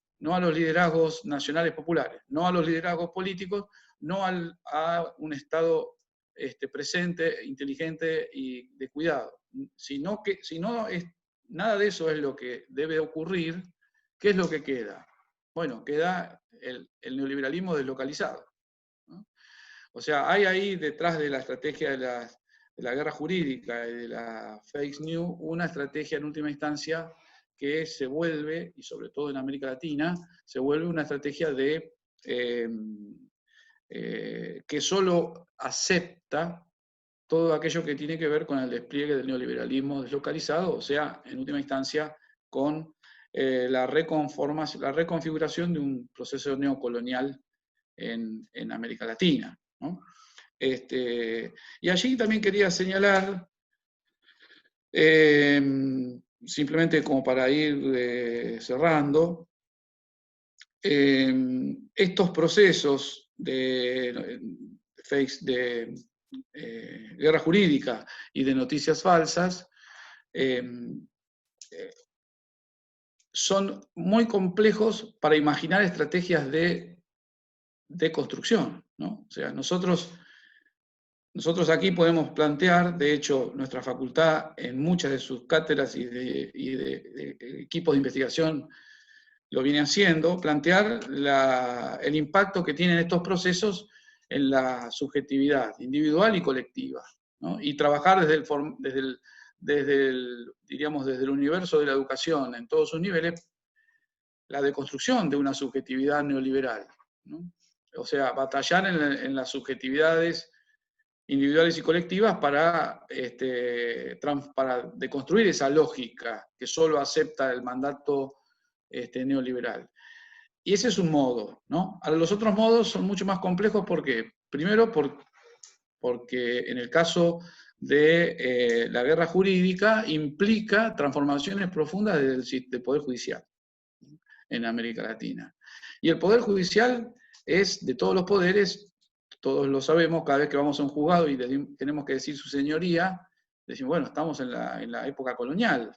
nacionales populares, no a los liderazgos políticos, no a un Estado presente, inteligente y de cuidado, sino nada de eso es lo que debe ocurrir. ¿Qué es lo que queda? Bueno, queda el neoliberalismo deslocalizado, ¿no? O sea, hay ahí detrás de la estrategia de la guerra jurídica y de la fake news una estrategia en última instancia que se vuelve, y sobre todo en América Latina, se vuelve una estrategia que solo acepta todo aquello que tiene que ver con el despliegue del neoliberalismo deslocalizado, o sea, en última instancia, con la reconfiguración de un proceso neocolonial en América Latina, ¿no? Y allí también quería señalar, simplemente como para ir cerrando, estos procesos de guerra jurídica y de noticias falsas son muy complejos para imaginar estrategias de construcción, ¿no? O sea, nosotros aquí podemos plantear, de hecho, nuestra facultad en muchas de sus cátedras y de equipos de investigación lo viene haciendo, plantear el impacto que tienen estos procesos en la subjetividad individual y colectiva, ¿no? Y trabajar diríamos, desde el universo de la educación en todos sus niveles, la deconstrucción de una subjetividad neoliberal, ¿no? O sea, batallar en las subjetividades individuales y colectivas para deconstruir esa lógica que solo acepta el mandato neoliberal. Y ese es un modo, ¿no? Ahora, los otros modos son mucho más complejos, ¿por qué? Primero, porque en el caso de la guerra jurídica implica transformaciones profundas del Poder Judicial en América Latina. Y el Poder Judicial es, de todos los poderes, todos lo sabemos, cada vez que vamos a un juzgado y tenemos que decir su señoría, decimos, bueno, estamos en la época colonial.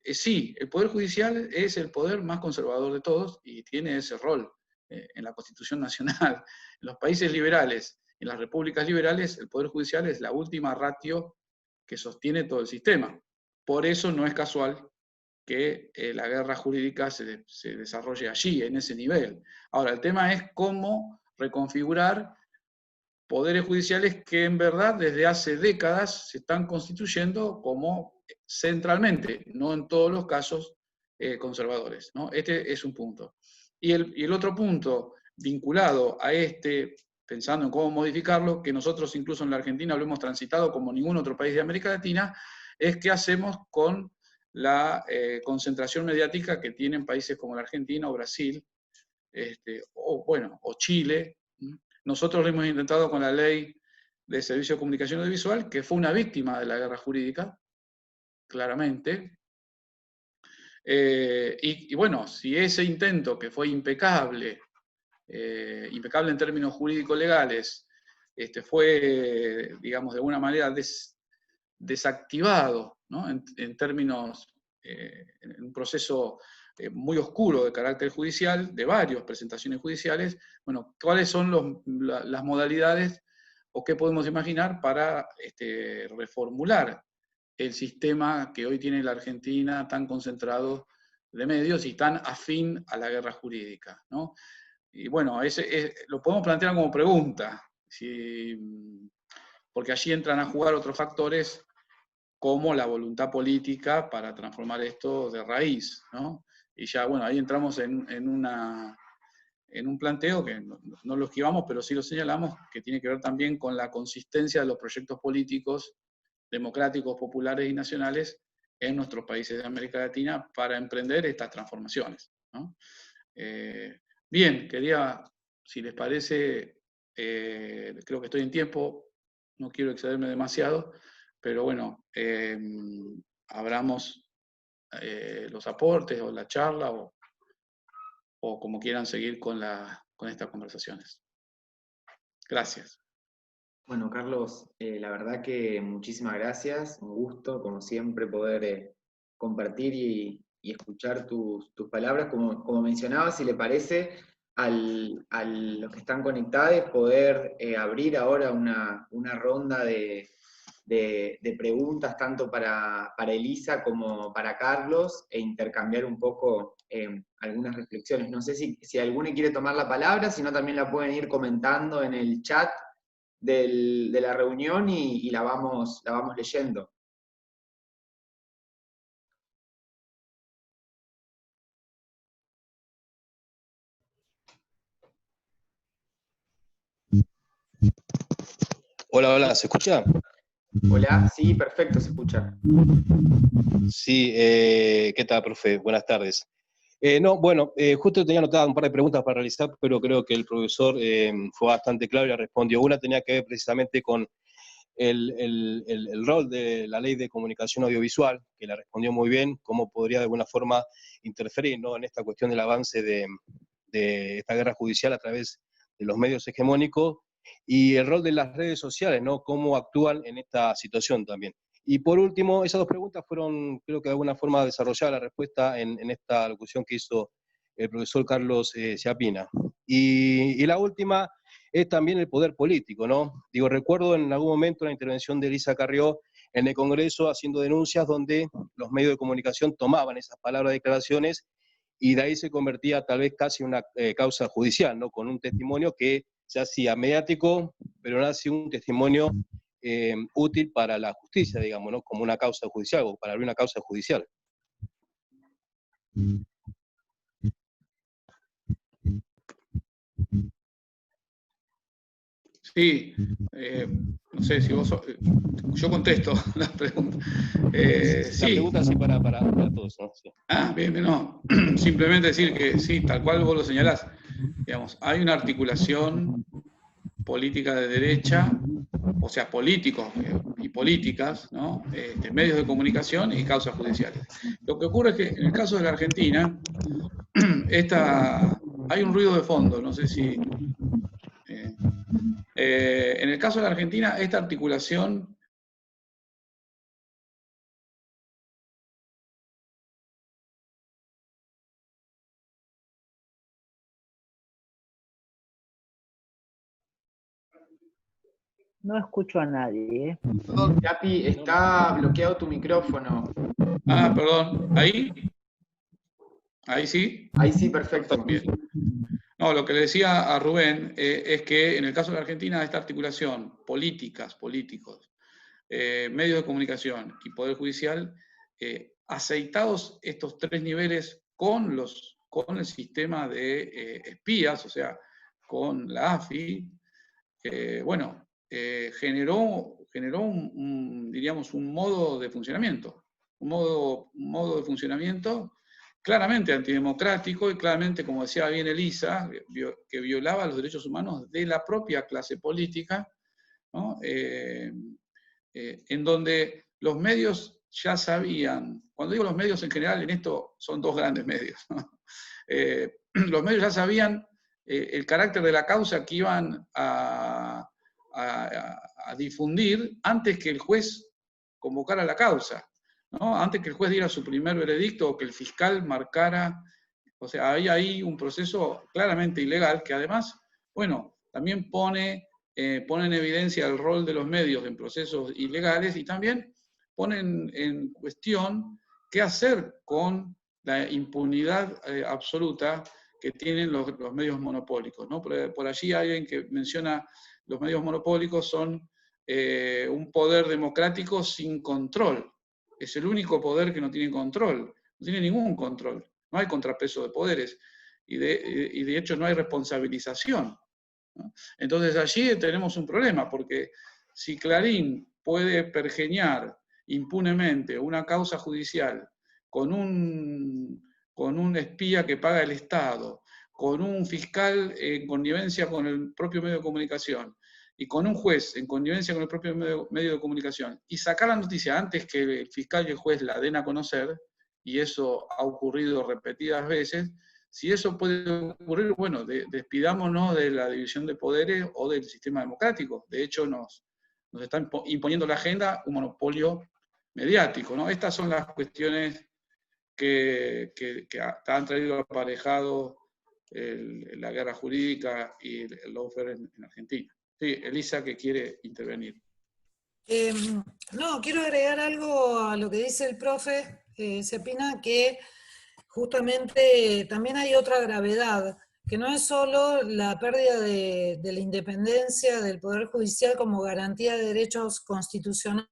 Sí, el Poder Judicial es el poder más conservador de todos y tiene ese rol en la Constitución Nacional. En los países liberales, en las repúblicas liberales, el Poder Judicial es la última ratio que sostiene todo el sistema. Por eso no es casual que la guerra jurídica se desarrolle allí, en ese nivel. Ahora, el tema es cómo reconfigurar poderes judiciales que en verdad desde hace décadas se están constituyendo como centralmente, no en todos los casos conservadores, ¿no? Este es un punto. Y el otro punto vinculado a pensando en cómo modificarlo, que nosotros incluso en la Argentina lo hemos transitado como ningún otro país de América Latina, es qué hacemos con la concentración mediática que tienen países como la Argentina o Brasil, o Chile. Nosotros lo hemos intentado con la ley de servicio de comunicación audiovisual, que fue una víctima de la guerra jurídica, claramente. Y bueno, si ese intento, que fue impecable, impecable en términos jurídico-legales, fue, digamos, de alguna manera desactivado, ¿no? en términos, en un proceso muy oscuro de carácter judicial, de varias presentaciones judiciales. Bueno, ¿cuáles son las modalidades o qué podemos imaginar para reformular el sistema que hoy tiene la Argentina tan concentrado de medios y tan afín a la guerra jurídica, ¿no? Y bueno, lo podemos plantear como pregunta, porque allí entran a jugar otros factores como la voluntad política para transformar esto de raíz, ¿no? Y ya, bueno, ahí entramos en un planteo que no lo esquivamos, pero sí lo señalamos, que tiene que ver también con la consistencia de los proyectos políticos democráticos, populares y nacionales en nuestros países de América Latina para emprender estas transformaciones, ¿no? Bien, si les parece, creo que estoy en tiempo, no quiero excederme demasiado, pero bueno, abramos los aportes o la charla o como quieran seguir con estas conversaciones. Gracias. Bueno, Carlos, la verdad que muchísimas gracias, un gusto, como siempre, poder compartir y escuchar tus palabras. Como mencionaba, si le parece, a los que están conectados, poder abrir ahora una ronda de preguntas, tanto para Elisa como para Carlos, e intercambiar un poco algunas reflexiones. No sé si alguno quiere tomar la palabra, si no también la pueden ir comentando en el chat de la reunión y la vamos leyendo. Hola, hola, ¿se escucha? Hola, sí, perfecto, se escucha. Sí, ¿qué tal, profe? Buenas tardes. Justo tenía anotada un par de preguntas para realizar, pero creo que el profesor fue bastante claro y respondió. Una tenía que ver precisamente con el rol de la ley de comunicación audiovisual, que la respondió muy bien, cómo podría de alguna forma interferir, ¿no?, en esta cuestión del avance de esta guerra judicial a través de los medios hegemónicos, y el rol de las redes sociales, ¿no?, cómo actúan en esta situación también. Y por último, esas dos preguntas fueron, creo que de alguna forma, desarrollada la respuesta en esta locución que hizo el profesor Carlos Chiappina. Y la última es también el poder político, ¿no? Digo, recuerdo en algún momento la intervención de Elisa Carrió en el Congreso haciendo denuncias donde los medios de comunicación tomaban esas palabras de declaraciones y de ahí se convertía tal vez casi en una causa judicial, ¿no? Con un testimonio que se hacía mediático, pero no hacía un testimonio útil para la justicia, digamos, ¿no? Como una causa judicial o para abrir una causa judicial. Sí, no sé si vos... yo contesto la pregunta. La pregunta sí para todos, ¿no? Sí. Ah, bien, no. Simplemente decir que sí, tal cual vos lo señalás. Digamos, hay una articulación política de derecha, o sea, políticos y políticas, ¿no? Medios de comunicación y causas judiciales. Lo que ocurre es que en el caso de la Argentina, hay un ruido de fondo, no sé si... en el caso de la Argentina, esta articulación No escucho a nadie, ¿eh? Capi, está bloqueado tu micrófono. Ah, perdón, ¿ahí? ¿Ahí sí? Ahí sí, perfecto. Bien. No, lo que le decía a Rubén es que en el caso de la Argentina, esta articulación, políticos, medios de comunicación y Poder Judicial, aceitados estos tres niveles con el sistema de espías, o sea, con la AFI, generó diríamos, un modo de funcionamiento, un modo de funcionamiento claramente antidemocrático y claramente, como decía bien Elisa, que violaba los derechos humanos de la propia clase política, ¿no? En donde los medios ya sabían, cuando digo los medios en general, en esto son dos grandes medios, ¿no? Los medios ya sabían el carácter de la causa que iban a difundir antes que el juez convocara la causa, ¿no? Antes que el juez diera su primer veredicto o que el fiscal marcara. O sea, hay ahí un proceso claramente ilegal que además, bueno, también pone en evidencia el rol de los medios en procesos ilegales y también ponen en cuestión qué hacer con la impunidad absoluta que tienen los medios monopólicos, ¿no? Por allí hay alguien que menciona los medios monopólicos son un poder democrático sin control. Es el único poder que no tiene control, no tiene ningún control, no hay contrapeso de poderes y de hecho no hay responsabilización, ¿no? Entonces allí tenemos un problema, porque si Clarín puede pergeñar impunemente una causa judicial con un espía que paga el Estado, con un fiscal en connivencia con el propio medio de comunicación, y con un juez en connivencia con el propio medio de comunicación, y sacar la noticia antes que el fiscal y el juez la den a conocer, y eso ha ocurrido repetidas veces, si eso puede ocurrir, bueno, despidámonos de la división de poderes o del sistema democrático. De hecho, nos están imponiendo la agenda un monopolio mediático, ¿no? Estas son las cuestiones que han traído aparejado la guerra jurídica y el lawfare en Argentina. Sí, Elisa, que quiere intervenir. No, quiero agregar algo a lo que dice el profe Cepina, que justamente también hay otra gravedad, que no es solo la pérdida de la independencia del Poder Judicial como garantía de derechos constitucionales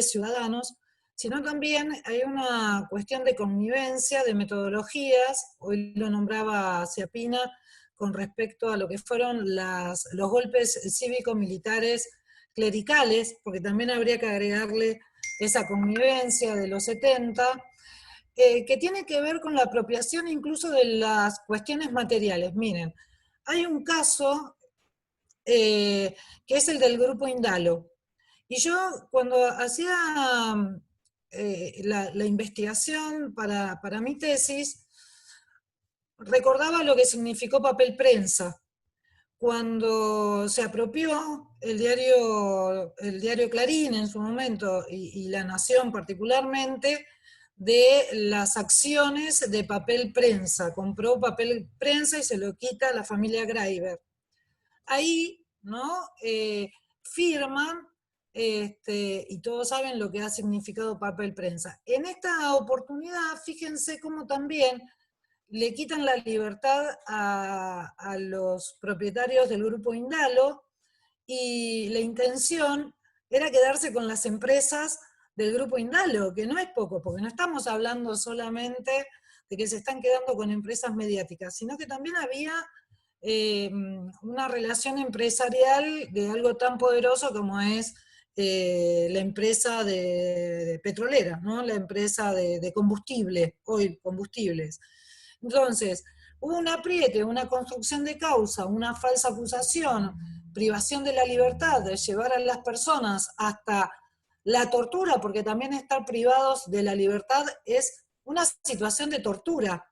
ciudadanos, sino también hay una cuestión de connivencia, de metodologías, hoy lo nombraba Cepina, con respecto a lo que fueron los golpes cívico-militares clericales, porque también habría que agregarle esa connivencia de los 70, que tiene que ver con la apropiación incluso de las cuestiones materiales. Miren, hay un caso que es el del grupo Indalo, y yo cuando hacía la investigación para mi tesis, recordaba lo que significó papel prensa. Cuando se apropió el diario Clarín en su momento, y La Nación particularmente, de las acciones de papel prensa, compró papel prensa y se lo quita a la familia Greiber. ahí, ¿no? Firman, y todos saben lo que ha significado papel prensa. En esta oportunidad, fíjense cómo también le quitan la libertad a los propietarios del grupo Indalo, y la intención era quedarse con las empresas del grupo Indalo, que no es poco, porque no estamos hablando solamente de que se están quedando con empresas mediáticas, sino que también había una relación empresarial de algo tan poderoso como es la empresa de petrolera, ¿no? La empresa de combustible, oil, combustibles. Entonces, hubo un apriete, una construcción de causa, una falsa acusación, privación de la libertad, de llevar a las personas hasta la tortura, porque también estar privados de la libertad es una situación de tortura,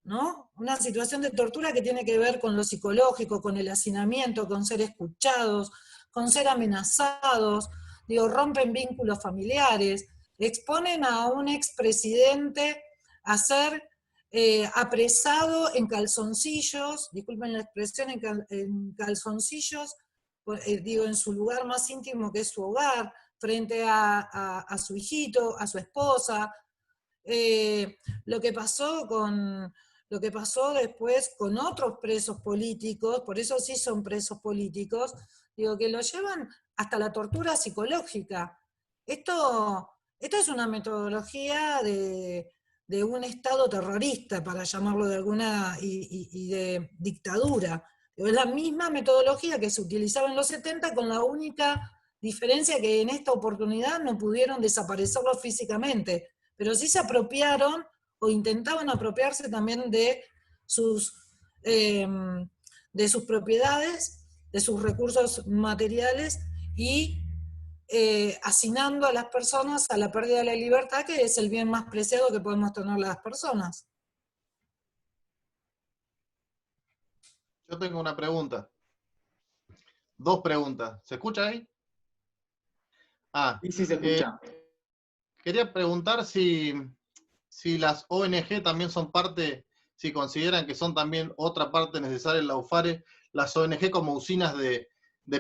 ¿no? Una situación de tortura que tiene que ver con lo psicológico, con el hacinamiento, con ser escuchados, con ser amenazados, digo, rompen vínculos familiares, exponen a un expresidente a ser apresado en calzoncillos, disculpen la expresión, en calzoncillos, digo, en su lugar más íntimo que es su hogar, frente a su hijito, a su esposa. Lo que pasó después con otros presos políticos, por eso sí son presos políticos, digo, que lo llevan hasta la tortura psicológica. Esto es una metodología de un Estado terrorista, para llamarlo de alguna, y de dictadura. Es la misma metodología que se utilizaba en los 70, con la única diferencia que en esta oportunidad no pudieron desaparecerlo físicamente, pero sí se apropiaron o intentaban apropiarse también de sus propiedades, de sus recursos materiales, y asignando a las personas a la pérdida de la libertad, que es el bien más preciado que podemos tener las personas. Yo tengo una pregunta. Dos preguntas. ¿Se escucha ahí? Sí, se escucha. Quería preguntar si las ONG también son parte, si consideran que son también otra parte necesaria en la UFARE, las ONG como usinas de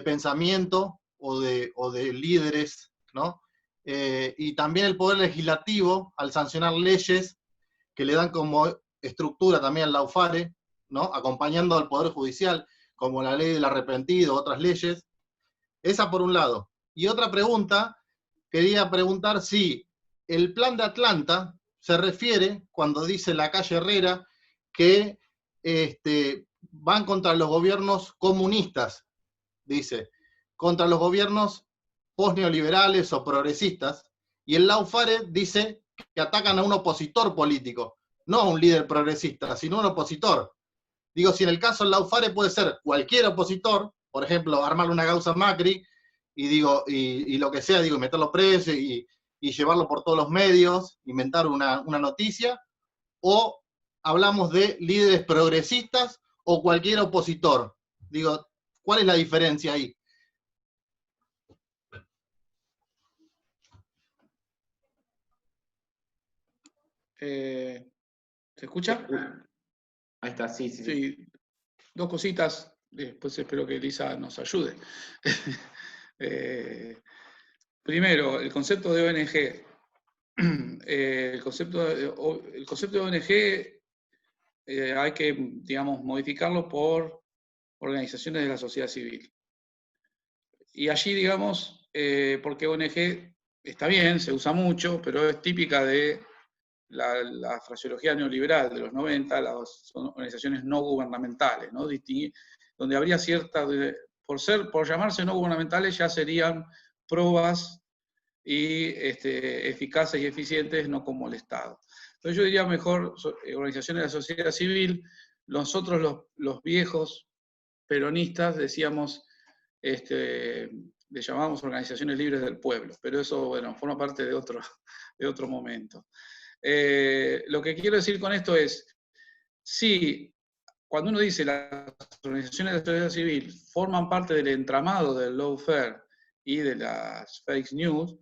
pensamiento o de líderes, ¿no? Y también el Poder Legislativo, al sancionar leyes que le dan como estructura también a la UFARE, ¿no? Acompañando al Poder Judicial, como la ley del arrepentido, otras leyes. Esa por un lado. Y otra pregunta, quería preguntar si el Plan de Atlanta se refiere, cuando dice la calle Herrera, que van contra los gobiernos comunistas, dice, contra los gobiernos post-neoliberales o progresistas, y el Laufare dice que atacan a un opositor político, no a un líder progresista, sino a un opositor. Digo, si en el caso del Laufare puede ser cualquier opositor, por ejemplo, armarle una causa a Macri, y lo que sea, digo, meterlo preso y llevarlo por todos los medios, inventar una noticia, o hablamos de líderes progresistas o cualquier opositor. Digo, ¿cuál es la diferencia ahí? ¿Se escucha? Ahí está, sí. Sí, dos cositas, después espero que Elisa nos ayude. Primero, el concepto de ONG. El concepto de ONG hay que, digamos, modificarlo por organizaciones de la sociedad civil. Y allí, digamos, porque ONG está bien, se usa mucho, pero es típica de la fraseología neoliberal de los 90, son organizaciones no gubernamentales, ¿no? Donde habría cierta, por llamarse no gubernamentales, ya serían probas y eficaces y eficientes, no como el Estado. Entonces yo diría mejor organizaciones de la sociedad civil. Nosotros los viejos peronistas decíamos, le llamamos organizaciones libres del pueblo, pero eso, bueno, forma parte de otro momento. Lo que quiero decir con esto es, sí, cuando uno dice las organizaciones de la sociedad civil forman parte del entramado del lawfare y de las fake news,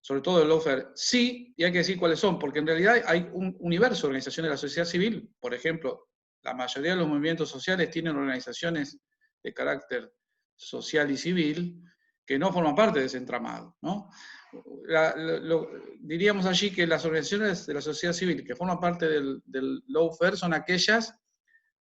sobre todo del lawfare, sí, y hay que decir cuáles son, porque en realidad hay un universo de organizaciones de la sociedad civil. Por ejemplo, la mayoría de los movimientos sociales tienen organizaciones de carácter social y civil que no forman parte de ese entramado, ¿no? Diríamos allí que las organizaciones de la sociedad civil que forman parte del lawfare son aquellas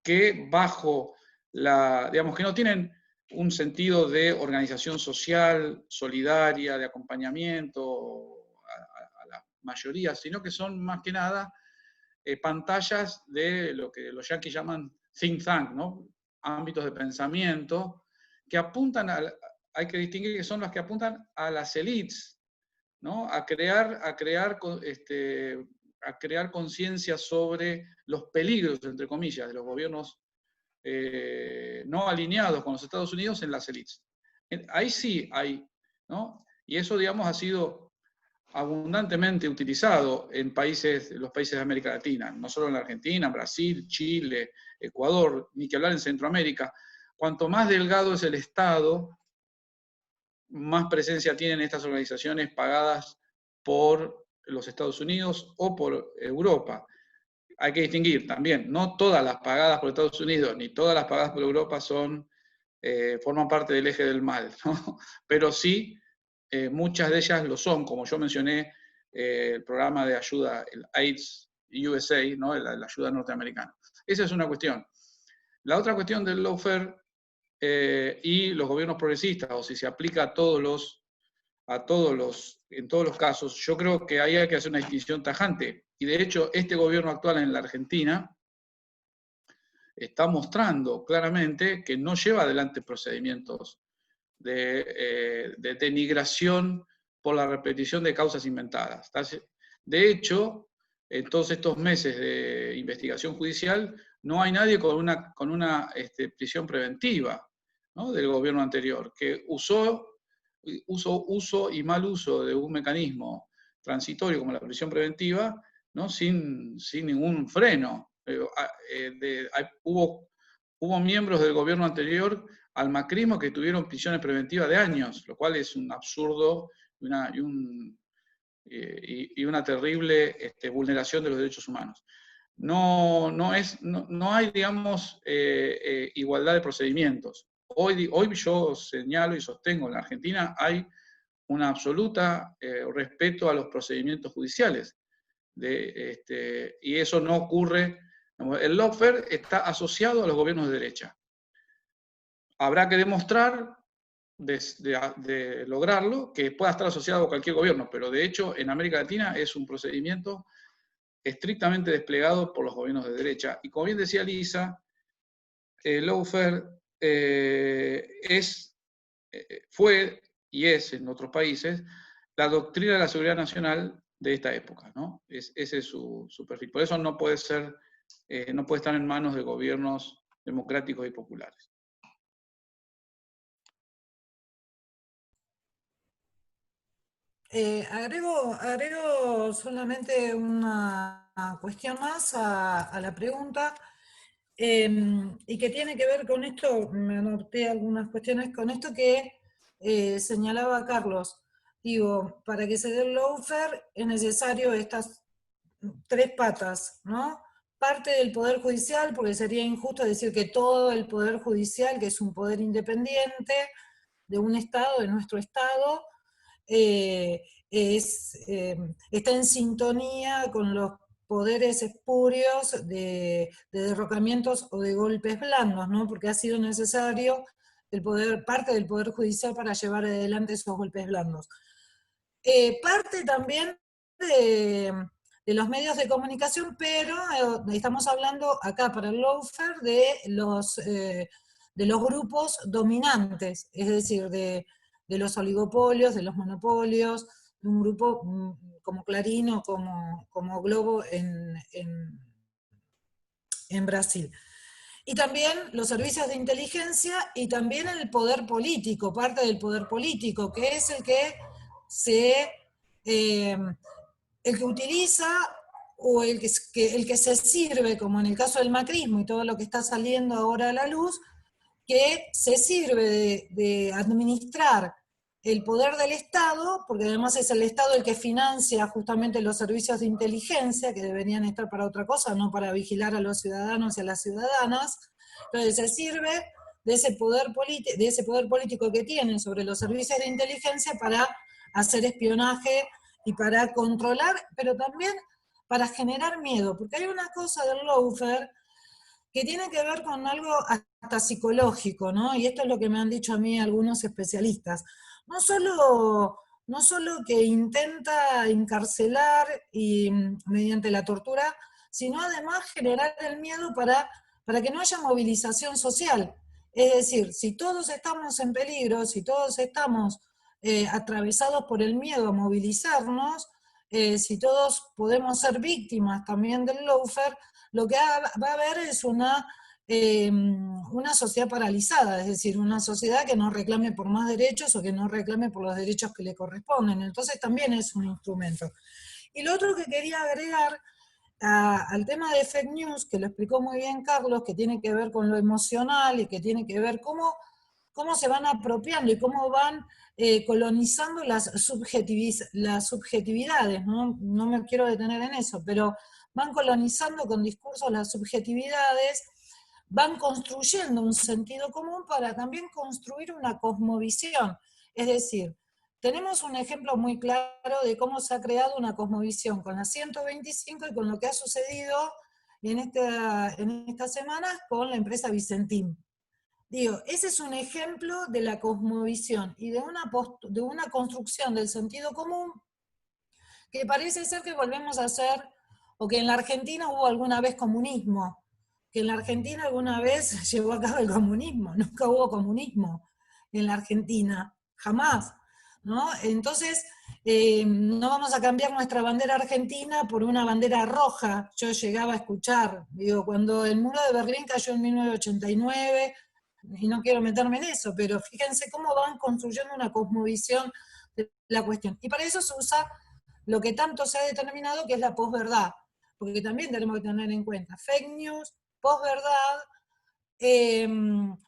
que bajo digamos, que no tienen un sentido de organización social, solidaria, de acompañamiento a la mayoría, sino que son más que nada pantallas de lo que los yanquis llaman think tank, ¿no? Ámbitos de pensamiento que apuntan hay que distinguir que son las que apuntan a las élites, ¿no? A crear conciencia sobre los peligros, entre comillas, de los gobiernos no alineados con los Estados Unidos en las élites. Ahí sí hay, ¿no? Y eso, digamos, ha sido abundantemente utilizado en los países de América Latina, no solo en la Argentina, Brasil, Chile, Ecuador, ni que hablar en Centroamérica. Cuanto más delgado es el Estado, más presencia tienen estas organizaciones pagadas por los Estados Unidos o por Europa. Hay que distinguir también, no todas las pagadas por Estados Unidos ni todas las pagadas por Europa forman parte del eje del mal, ¿no? Pero sí, muchas de ellas lo son, como yo mencioné, el programa de ayuda, el AIDS USA, ¿no? la ayuda norteamericana. Esa es una cuestión. La otra cuestión del lawfare y los gobiernos progresistas, o si se aplica en todos los casos, yo creo que ahí hay que hacer una distinción tajante. Y de hecho, este gobierno actual en la Argentina está mostrando claramente que no lleva adelante procedimientos de denigración por la repetición de causas inventadas. De hecho, en todos estos meses de investigación judicial, no hay nadie con una prisión preventiva, ¿no? Del gobierno anterior, que uso y mal uso de un mecanismo transitorio como la prisión preventiva, ¿no? sin ningún freno. Hubo miembros del gobierno anterior al macrismo que tuvieron prisiones preventivas de años, lo cual es un absurdo y una terrible vulneración de los derechos humanos. No hay, digamos, igualdad de procedimientos. Hoy yo señalo y sostengo, en la Argentina hay un absoluto respeto a los procedimientos judiciales. Y eso no ocurre. El lawfare está asociado a los gobiernos de derecha. Habrá que demostrar, de lograrlo, que pueda estar asociado a cualquier gobierno, pero de hecho en América Latina es un procedimiento estrictamente desplegado por los gobiernos de derecha. Y como bien decía Lisa, el lawfare fue y es en otros países la doctrina de la seguridad nacional de esta época, ¿no? Ese es su perfil. Por eso no puede estar en manos de gobiernos democráticos y populares. Agrego solamente una cuestión más a la pregunta, y que tiene que ver con esto, me anoté algunas cuestiones con esto que señalaba Carlos. Digo, para que se dé el lawfare es necesario estas tres patas, ¿no? Parte del Poder Judicial, porque sería injusto decir que todo el Poder Judicial, que es un poder independiente de un Estado, de nuestro Estado, está en sintonía con los poderes espurios de derrocamientos o de golpes blandos, ¿no? Porque ha sido necesario parte del Poder Judicial para llevar adelante esos golpes blandos. Parte también de los medios de comunicación, pero estamos hablando acá para el lawfare de los grupos dominantes, es decir, de los oligopolios, de los monopolios, de un grupo como Clarín o como Globo en Brasil. Y también los servicios de inteligencia y también el poder político, parte del poder político, que es el que utiliza o el que se sirve, como en el caso del macrismo y todo lo que está saliendo ahora a la luz, que se sirve de administrar el poder del Estado, porque además es el Estado el que financia justamente los servicios de inteligencia, que deberían estar para otra cosa, no para vigilar a los ciudadanos y a las ciudadanas. Entonces se sirve de ese poder político que tienen sobre los servicios de inteligencia para hacer espionaje y para controlar, pero también para generar miedo, porque hay una cosa del lawfare que tiene que ver con algo hasta psicológico, ¿no? Y esto es lo que me han dicho a mí algunos especialistas. No solo que intenta encarcelar y, mediante la tortura, sino además generar el miedo para que no haya movilización social. Es decir, si todos estamos en peligro, si todos estamos atravesados por el miedo a movilizarnos, si todos podemos ser víctimas también del lawfare, lo que va a haber es una sociedad paralizada, es decir, una sociedad que no reclame por más derechos o que no reclame por los derechos que le corresponden. Entonces también es un instrumento. Y lo otro que quería agregar al tema de fake news, que lo explicó muy bien Carlos, que tiene que ver con lo emocional y que tiene que ver cómo se van apropiando y cómo van colonizando las subjetividades, ¿no? No me quiero detener en eso, pero van colonizando con discursos las subjetividades, van construyendo un sentido común para también construir una cosmovisión. Es decir, tenemos un ejemplo muy claro de cómo se ha creado una cosmovisión con la 125 y con lo que ha sucedido en estas semanas con la empresa Vicentín. Digo, ese es un ejemplo de la cosmovisión y de una construcción del sentido común que parece ser que volvemos a hacer, o que en la Argentina hubo alguna vez comunismo, que en la Argentina alguna vez llevó a cabo el comunismo, nunca hubo comunismo en la Argentina, jamás, ¿no? Entonces, no vamos a cambiar nuestra bandera argentina por una bandera roja. Yo llegaba a escuchar, digo, cuando el muro de Berlín cayó en 1989, y no quiero meterme en eso, pero fíjense cómo van construyendo una cosmovisión de la cuestión. Y para eso se usa lo que tanto se ha determinado, que es la posverdad, porque también tenemos que tener en cuenta fake news, posverdad,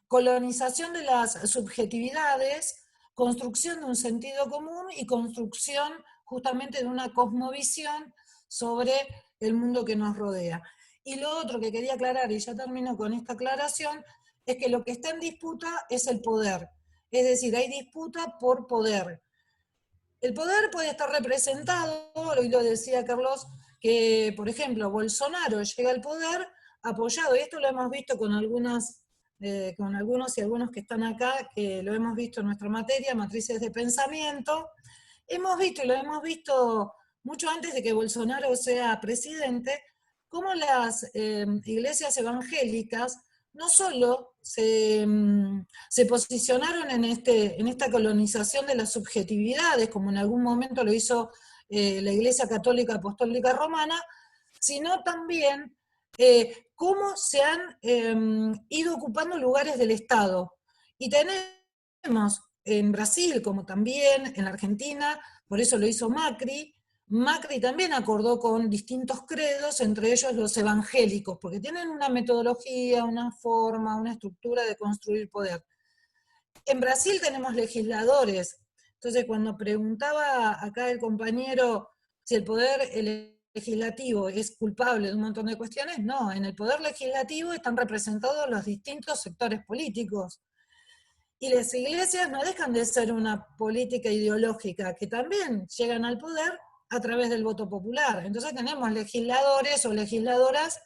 colonización de las subjetividades, construcción de un sentido común y construcción justamente de una cosmovisión sobre el mundo que nos rodea. Y lo otro que quería aclarar, y ya termino con esta aclaración, es que lo que está en disputa es el poder. Es decir, hay disputa por poder. El poder puede estar representado, hoy lo decía Carlos, que por ejemplo Bolsonaro llega al poder apoyado, y esto lo hemos visto con algunos y algunos que están acá, que lo hemos visto en nuestra materia, matrices de pensamiento, hemos visto, y lo hemos visto mucho antes de que Bolsonaro sea presidente, cómo las iglesias evangélicas no solo se posicionaron en esta colonización de las subjetividades, como en algún momento lo hizo la Iglesia Católica Apostólica Romana, sino también cómo se han ido ocupando lugares del Estado. Y tenemos en Brasil, como también en la Argentina, por eso lo hizo Macri. Macri también acordó con distintos credos, entre ellos los evangélicos, porque tienen una metodología, una forma, una estructura de construir poder. En Brasil tenemos legisladores, entonces cuando preguntaba acá el compañero si el poder legislativo es culpable de un montón de cuestiones, no, en el poder legislativo están representados los distintos sectores políticos. Y las iglesias no dejan de ser una política ideológica, que también llegan al poder a través del voto popular. Entonces tenemos legisladores o legisladoras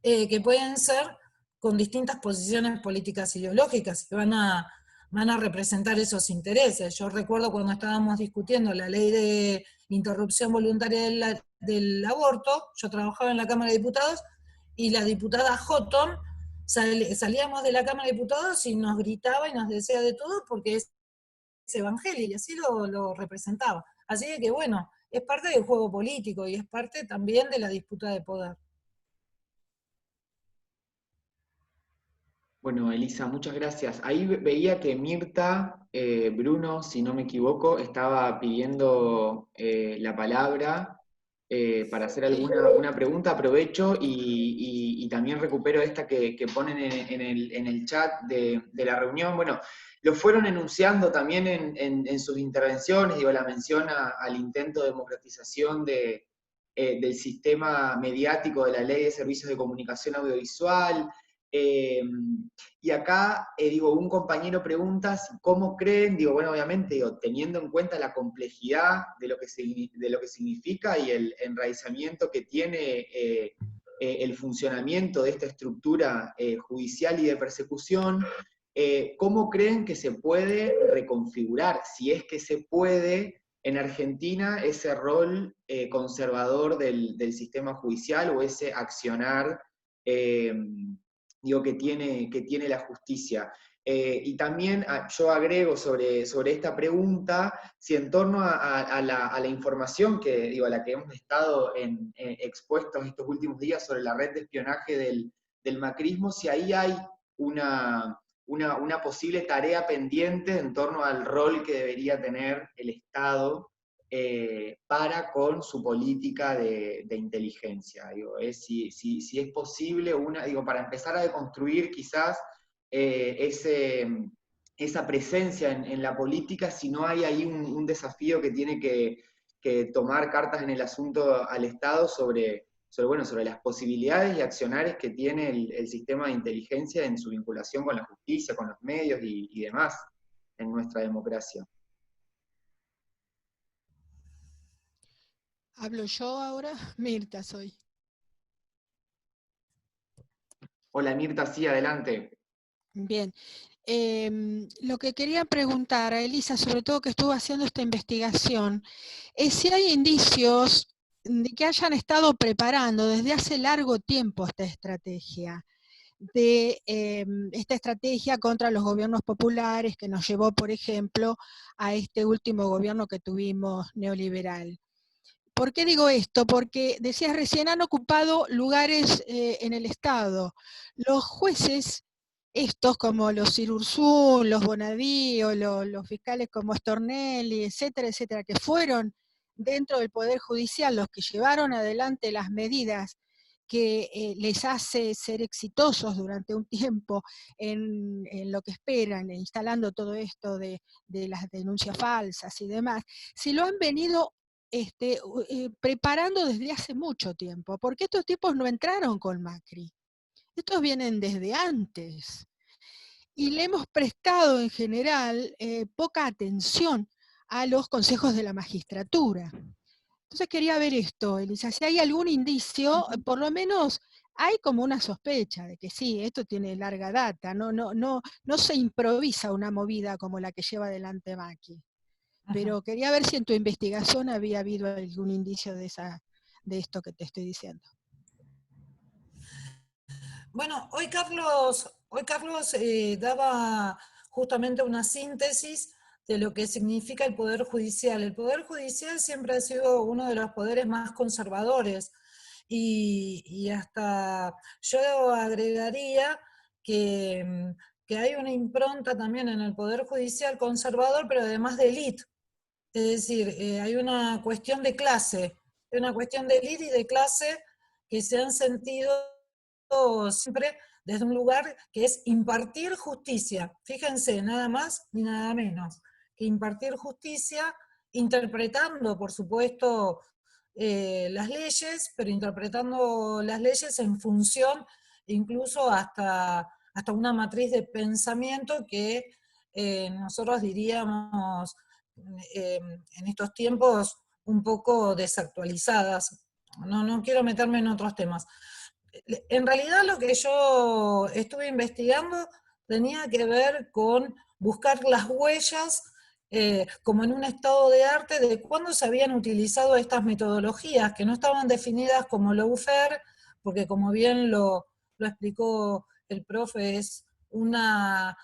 que pueden ser con distintas posiciones políticas ideológicas, que van a representar esos intereses. Yo recuerdo cuando estábamos discutiendo la ley de interrupción voluntaria del aborto, yo trabajaba en la Cámara de Diputados, y la diputada Houghton, salíamos de la Cámara de Diputados y nos gritaba y nos decía de todo porque es evangélica, y así lo representaba. Así que bueno, es parte del juego político y es parte también de la disputa de poder. Bueno, Elisa, muchas gracias. Ahí veía que Mirta, Bruno, si no me equivoco, estaba pidiendo la palabra para hacer una pregunta. Aprovecho y también recupero esta que ponen en el chat de la reunión. Bueno, lo fueron enunciando también en sus intervenciones, digo, la mención al intento de democratización del sistema mediático de la Ley de Servicios de Comunicación Audiovisual. Y acá, digo, un compañero pregunta cómo creen, digo, bueno, obviamente, digo, teniendo en cuenta la complejidad de lo que significa y el enraizamiento que tiene el funcionamiento de esta estructura judicial y de persecución, ¿cómo creen que se puede reconfigurar, si es que se puede, en Argentina, ese rol conservador del sistema judicial o ese accionar digo, que tiene la justicia? Y también yo agrego sobre esta pregunta, si en torno a la información a la que hemos estado expuestos estos últimos días sobre la red de espionaje del macrismo, si ahí hay una posible tarea pendiente en torno al rol que debería tener el Estado para con su política de inteligencia. Digo, si es posible, para empezar a deconstruir quizás esa presencia en la política, si no hay ahí un desafío que tiene que tomar cartas en el asunto al Estado sobre las posibilidades y accionares que tiene el sistema de inteligencia en su vinculación con la justicia, con los medios y demás en nuestra democracia. ¿Hablo yo ahora? Mirta soy. Hola Mirta, sí, adelante. Bien. Lo que quería preguntar a Elisa, sobre todo que estuvo haciendo esta investigación, es si hay indicios de que hayan estado preparando desde hace largo tiempo esta estrategia contra los gobiernos populares que nos llevó, por ejemplo, a este último gobierno que tuvimos neoliberal. ¿Por qué digo esto? Porque decías recién, han ocupado lugares en el Estado. Los jueces, estos como los Cirurzún, los Bonadí, o los fiscales como Stornelli, etcétera, etcétera, que fueron dentro del Poder Judicial los que llevaron adelante las medidas que les hace ser exitosos durante un tiempo en lo que esperan, instalando todo esto de las denuncias falsas y demás, si lo han venido preparando desde hace mucho tiempo, porque estos tipos no entraron con Macri, estos vienen desde antes, y le hemos prestado en general poca atención a los consejos de la magistratura. Entonces quería ver esto, Elisa, si hay algún indicio, por lo menos hay como una sospecha de que sí, esto tiene larga data, no se improvisa una movida como la que lleva adelante Macri. Pero quería ver si en tu investigación había habido algún indicio de esto que te estoy diciendo. Bueno, hoy Carlos daba justamente una síntesis de lo que significa el Poder Judicial. El Poder Judicial siempre ha sido uno de los poderes más conservadores y hasta yo agregaría que hay una impronta también en el Poder Judicial conservador, pero además de élite. Es decir, hay una cuestión de clase, hay una cuestión de élite y de clase que se han sentido siempre desde un lugar que es impartir justicia. Fíjense, nada más ni nada menos que impartir justicia, interpretando, por supuesto, las leyes, pero interpretando las leyes en función incluso hasta una matriz de pensamiento que nosotros diríamos en estos tiempos un poco desactualizadas. No quiero meterme en otros temas. En realidad lo que yo estuve investigando tenía que ver con buscar las huellas como en un estado de arte de cuándo se habían utilizado estas metodologías, que no estaban definidas como lawfare, porque como bien lo explicó el profe, es una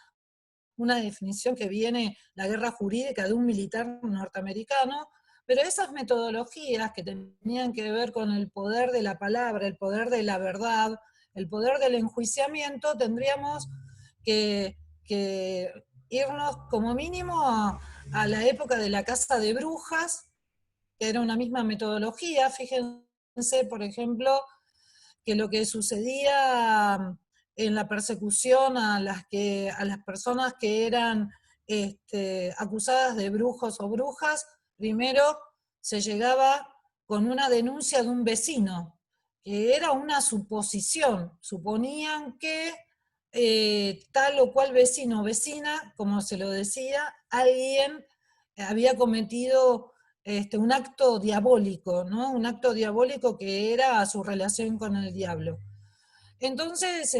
definición que viene la guerra jurídica de un militar norteamericano, pero esas metodologías que tenían que ver con el poder de la palabra, el poder de la verdad, el poder del enjuiciamiento, tendríamos que irnos como mínimo a la época de la caza de brujas, que era una misma metodología. Fíjense, por ejemplo, que lo que sucedía en la persecución a las personas que eran acusadas de brujos o brujas, primero se llegaba con una denuncia de un vecino, que era una suposición. Suponían que tal o cual vecino o vecina, como se lo decía, alguien había cometido un acto diabólico, ¿no? Un acto diabólico que era su relación con el diablo. Entonces,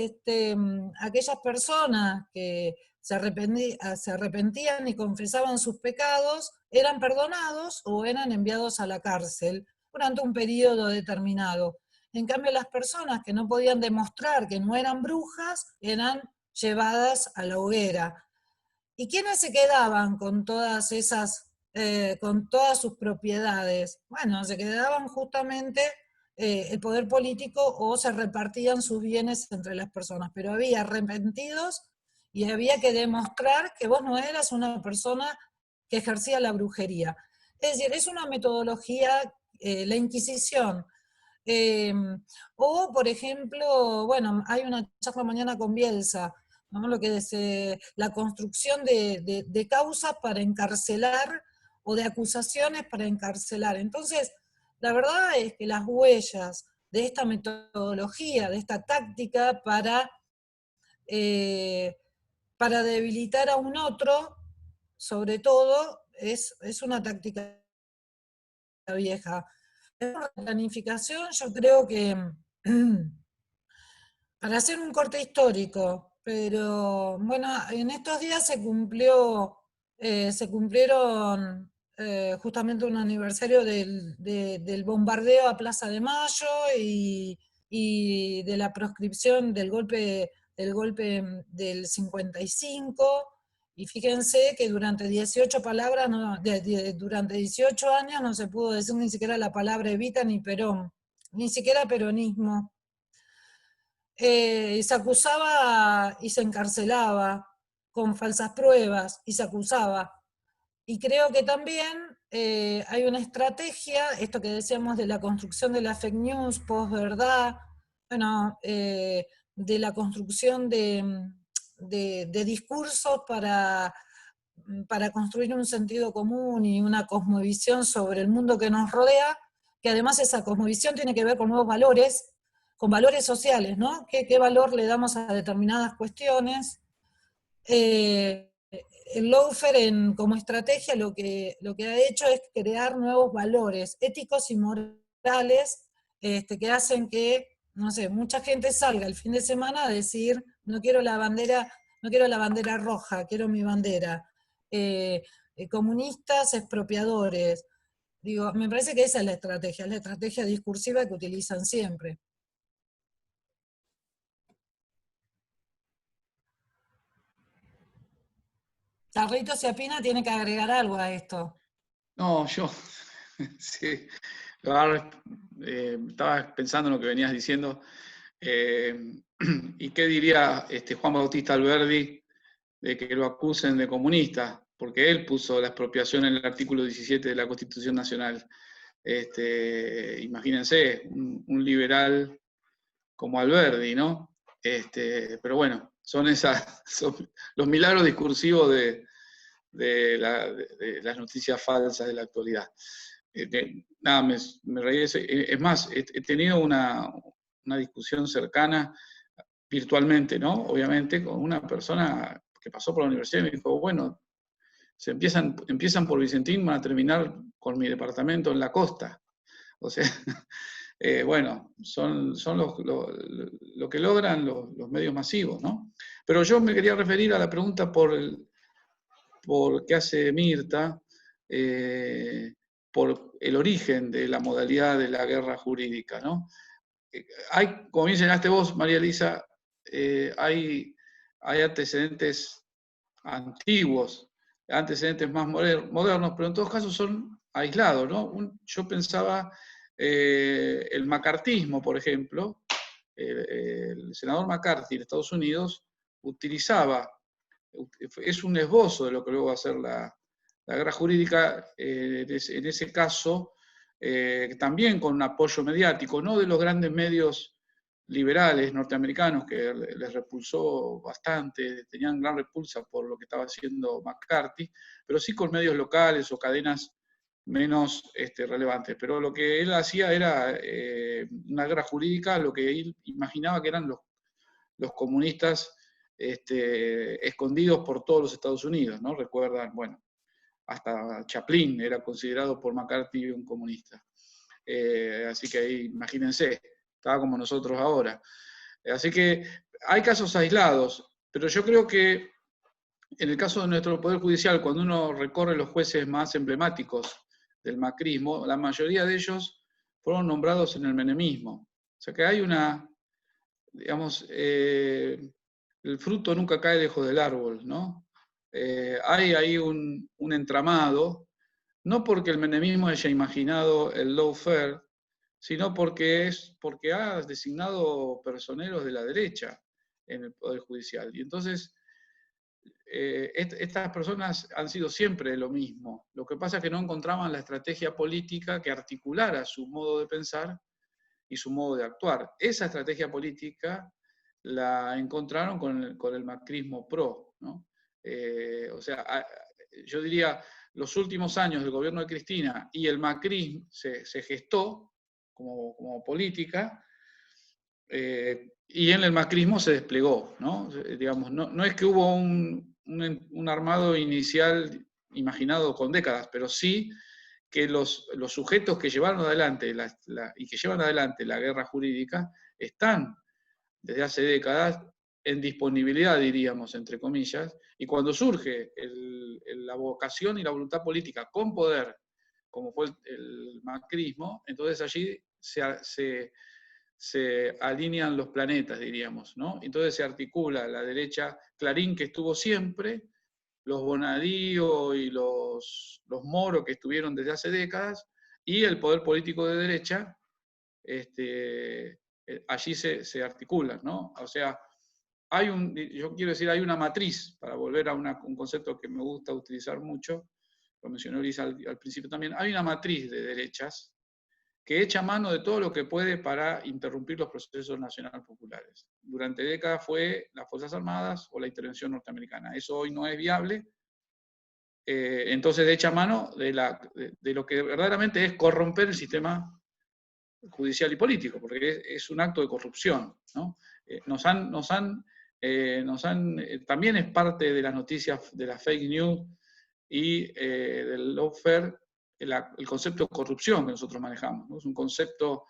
aquellas personas que se arrepentían y confesaban sus pecados eran perdonados o eran enviados a la cárcel durante un periodo determinado. En cambio, las personas que no podían demostrar que no eran brujas eran llevadas a la hoguera. ¿Y quiénes se quedaban con todas con todas sus propiedades? Bueno, se quedaban justamente el poder político o se repartían sus bienes entre las personas, pero había arrepentidos y había que demostrar que vos no eras una persona que ejercía la brujería. Es decir, es una metodología, la Inquisición. Eh, o, por ejemplo, bueno, hay una charla mañana con Bielsa, ¿no? Lo que es la construcción de causas para encarcelar o de acusaciones para encarcelar. Entonces, la verdad es que las huellas de esta metodología, de esta táctica eh, para debilitar a un otro, sobre todo, es una táctica vieja. La planificación, yo creo que para hacer un corte histórico, pero bueno, en estos días se cumplieron justamente un aniversario del bombardeo a Plaza de Mayo y de la proscripción del golpe del 55, y fíjense que durante 18 palabras, durante 18 años no se pudo decir ni siquiera la palabra Evita ni Perón, ni siquiera peronismo. Y se acusaba y se encarcelaba con falsas pruebas y se acusaba. Y creo que también hay una estrategia, esto que decíamos de la construcción de la fake news, posverdad, bueno, de la construcción de discursos para construir un sentido común y una cosmovisión sobre el mundo que nos rodea, que además esa cosmovisión tiene que ver con nuevos valores, con valores sociales, ¿no? ¿Qué valor le damos a determinadas cuestiones? El lawfare como estrategia lo que ha hecho es crear nuevos valores éticos y morales que hacen que, no sé, mucha gente salga el fin de semana a decir, no quiero la bandera roja, quiero mi bandera. Comunistas expropiadores. Digo, me parece que esa es la estrategia discursiva que utilizan siempre. Carlito Ciapina tiene que agregar algo a esto. No, yo sí, estaba pensando en lo que venías diciendo. ¿Y qué diría Juan Bautista Alberdi de que lo acusen de comunista? Porque él puso la expropiación en el artículo 17 de la Constitución Nacional. Imagínense, un liberal como Alberdi, ¿no? Pero bueno, son los milagros discursivos de las noticias falsas de la actualidad. Nada, me reí. Es más, he tenido una discusión cercana, virtualmente, ¿no? Obviamente, con una persona que pasó por la universidad y me dijo, bueno, empiezan por Vicentín, van a terminar con mi departamento en la costa. O sea, bueno, son lo que logran los medios masivos, ¿no? Pero yo me quería referir a la pregunta por qué hace Mirta, por el origen de la modalidad de la guerra jurídica, ¿no? Hay, como mencionaste vos, María Elisa, hay antecedentes antiguos, antecedentes más modernos, pero en todos casos son aislados, ¿no? Yo pensaba el macartismo, por ejemplo, el senador McCarthy de Estados Unidos utilizaba, es un esbozo de lo que luego va a ser la guerra jurídica, en ese caso, también con un apoyo mediático, no de los grandes medios liberales norteamericanos, que les repulsó bastante, tenían gran repulsa por lo que estaba haciendo McCarthy, pero sí con medios locales o cadenas menos relevantes. Pero lo que él hacía era una guerra jurídica, lo que él imaginaba que eran los comunistas escondidos por todos los Estados Unidos, ¿no? Recuerdan, bueno, hasta Chaplin era considerado por McCarthy un comunista. Así que ahí, imagínense, estaba como nosotros ahora. Así que hay casos aislados, pero yo creo que en el caso de nuestro Poder Judicial, cuando uno recorre los jueces más emblemáticos del macrismo, la mayoría de ellos fueron nombrados en el menemismo. O sea que hay una, digamos, el fruto nunca cae lejos del árbol, ¿no? Hay ahí un entramado, no porque el menemismo haya imaginado el lawfare, sino porque ha designado personeros de la derecha en el Poder Judicial. Y entonces, estas personas han sido siempre lo mismo. Lo que pasa es que no encontraban la estrategia política que articulara su modo de pensar y su modo de actuar. Esa estrategia política la encontraron con el macrismo pro, ¿no? O sea, yo diría, los últimos años del gobierno de Cristina y el macrismo se gestó como política, y en el macrismo se desplegó, ¿no? Digamos, no es que hubo un armado inicial imaginado con décadas, pero sí que los sujetos que llevaron adelante y que llevan adelante la guerra jurídica están desde hace décadas en disponibilidad, diríamos, entre comillas, y cuando surge la vocación y la voluntad política con poder, como fue el macrismo, entonces allí se alinean los planetas, diríamos, ¿no? Entonces se articula la derecha Clarín, que estuvo siempre, los Bonadío y los Moro, que estuvieron desde hace décadas, y el poder político de derecha, allí se articulan, ¿no? O sea, yo quiero decir, hay una matriz, para volver a un concepto que me gusta utilizar mucho, lo mencionó Luis al principio también, hay una matriz de derechas que echa mano de todo lo que puede para interrumpir los procesos nacionales populares. Durante décadas fue las Fuerzas Armadas o la intervención norteamericana. Eso hoy no es viable, entonces echa mano de lo que verdaderamente es corromper el sistema judicial y político, porque es un acto de corrupción, ¿no? También es parte de las noticias de las fake news y del lawfare, el concepto de corrupción que nosotros manejamos, ¿no? Es un concepto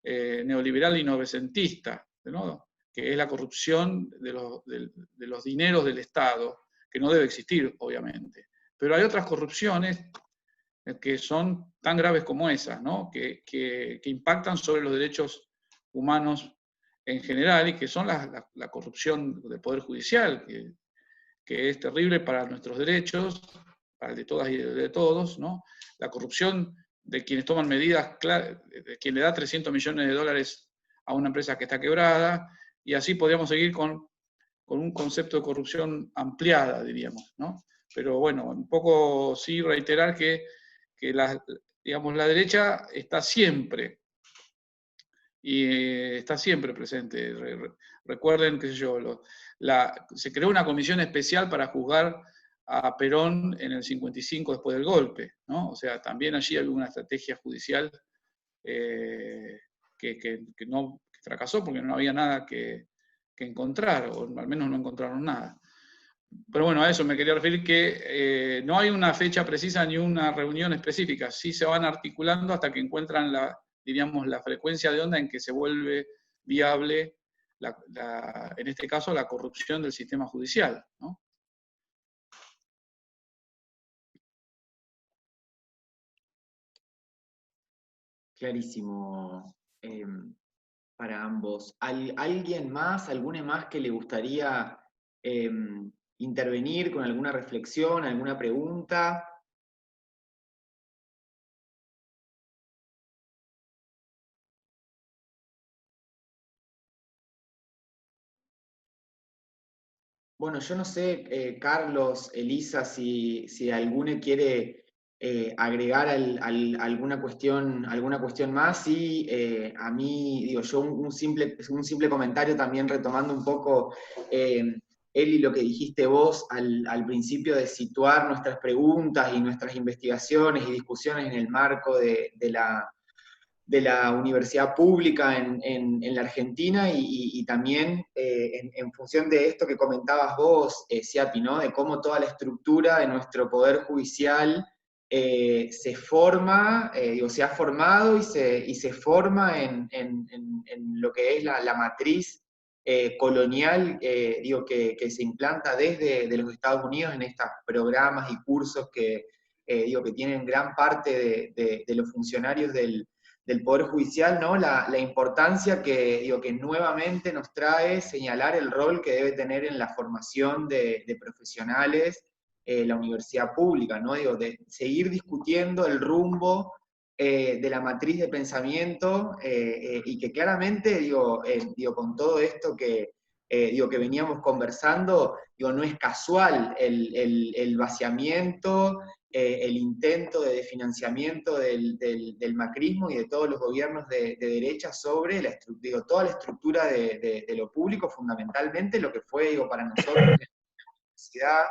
neoliberal y novecentista, ¿no? Que es la corrupción de los dineros del Estado, que no debe existir, obviamente. Pero hay otras corrupciones que son tan graves como esas, ¿no? que impactan sobre los derechos humanos en general, y que son la corrupción del Poder Judicial, que es terrible para nuestros derechos, para el de todas y el de todos, ¿no? La corrupción de quienes toman medidas, de quien le da 300 millones de dólares a una empresa que está quebrada, y así podríamos seguir con un concepto de corrupción ampliada, diríamos, ¿no? Pero bueno, un poco sí reiterar que digamos, la derecha está siempre, y está siempre presente. Recuerden, qué sé yo, se creó una comisión especial para juzgar a Perón en el 55 después del golpe, ¿no? O sea, también allí había una estrategia judicial que fracasó porque no había nada que encontrar, o al menos no encontraron nada. Pero bueno, a eso me quería referir, que no hay una fecha precisa ni una reunión específica, sí se van articulando hasta que encuentran diríamos, la frecuencia de onda en que se vuelve viable, en este caso, la corrupción del sistema judicial, ¿no? Clarísimo para ambos. ¿Alguien más, alguna más que le gustaría intervenir con alguna reflexión, alguna pregunta? Bueno, yo no sé, Carlos, Elisa, si alguno quiere agregar alguna cuestión más. Sí, a mí, digo, yo un simple comentario también, retomando un poco, Eli, lo que dijiste vos al principio, de situar nuestras preguntas y nuestras investigaciones y discusiones en el marco de la universidad pública en la Argentina y también en función de esto que comentabas vos, Siapi, ¿no? De cómo toda la estructura de nuestro poder judicial se forma, se ha formado y se forma en lo que es la matriz colonial, que se implanta desde de los Estados Unidos en estos programas y cursos que tienen gran parte de los funcionarios del Poder Judicial, ¿no? La importancia que nuevamente nos trae señalar el rol que debe tener en la formación de profesionales la universidad pública, ¿no? De seguir discutiendo el rumbo de la matriz de pensamiento y que claramente, con todo esto que veníamos conversando, no es casual el vaciamiento, el intento de financiamiento del macrismo y de todos los gobiernos de derecha sobre toda la estructura de lo público, fundamentalmente lo que fue para nosotros en la universidad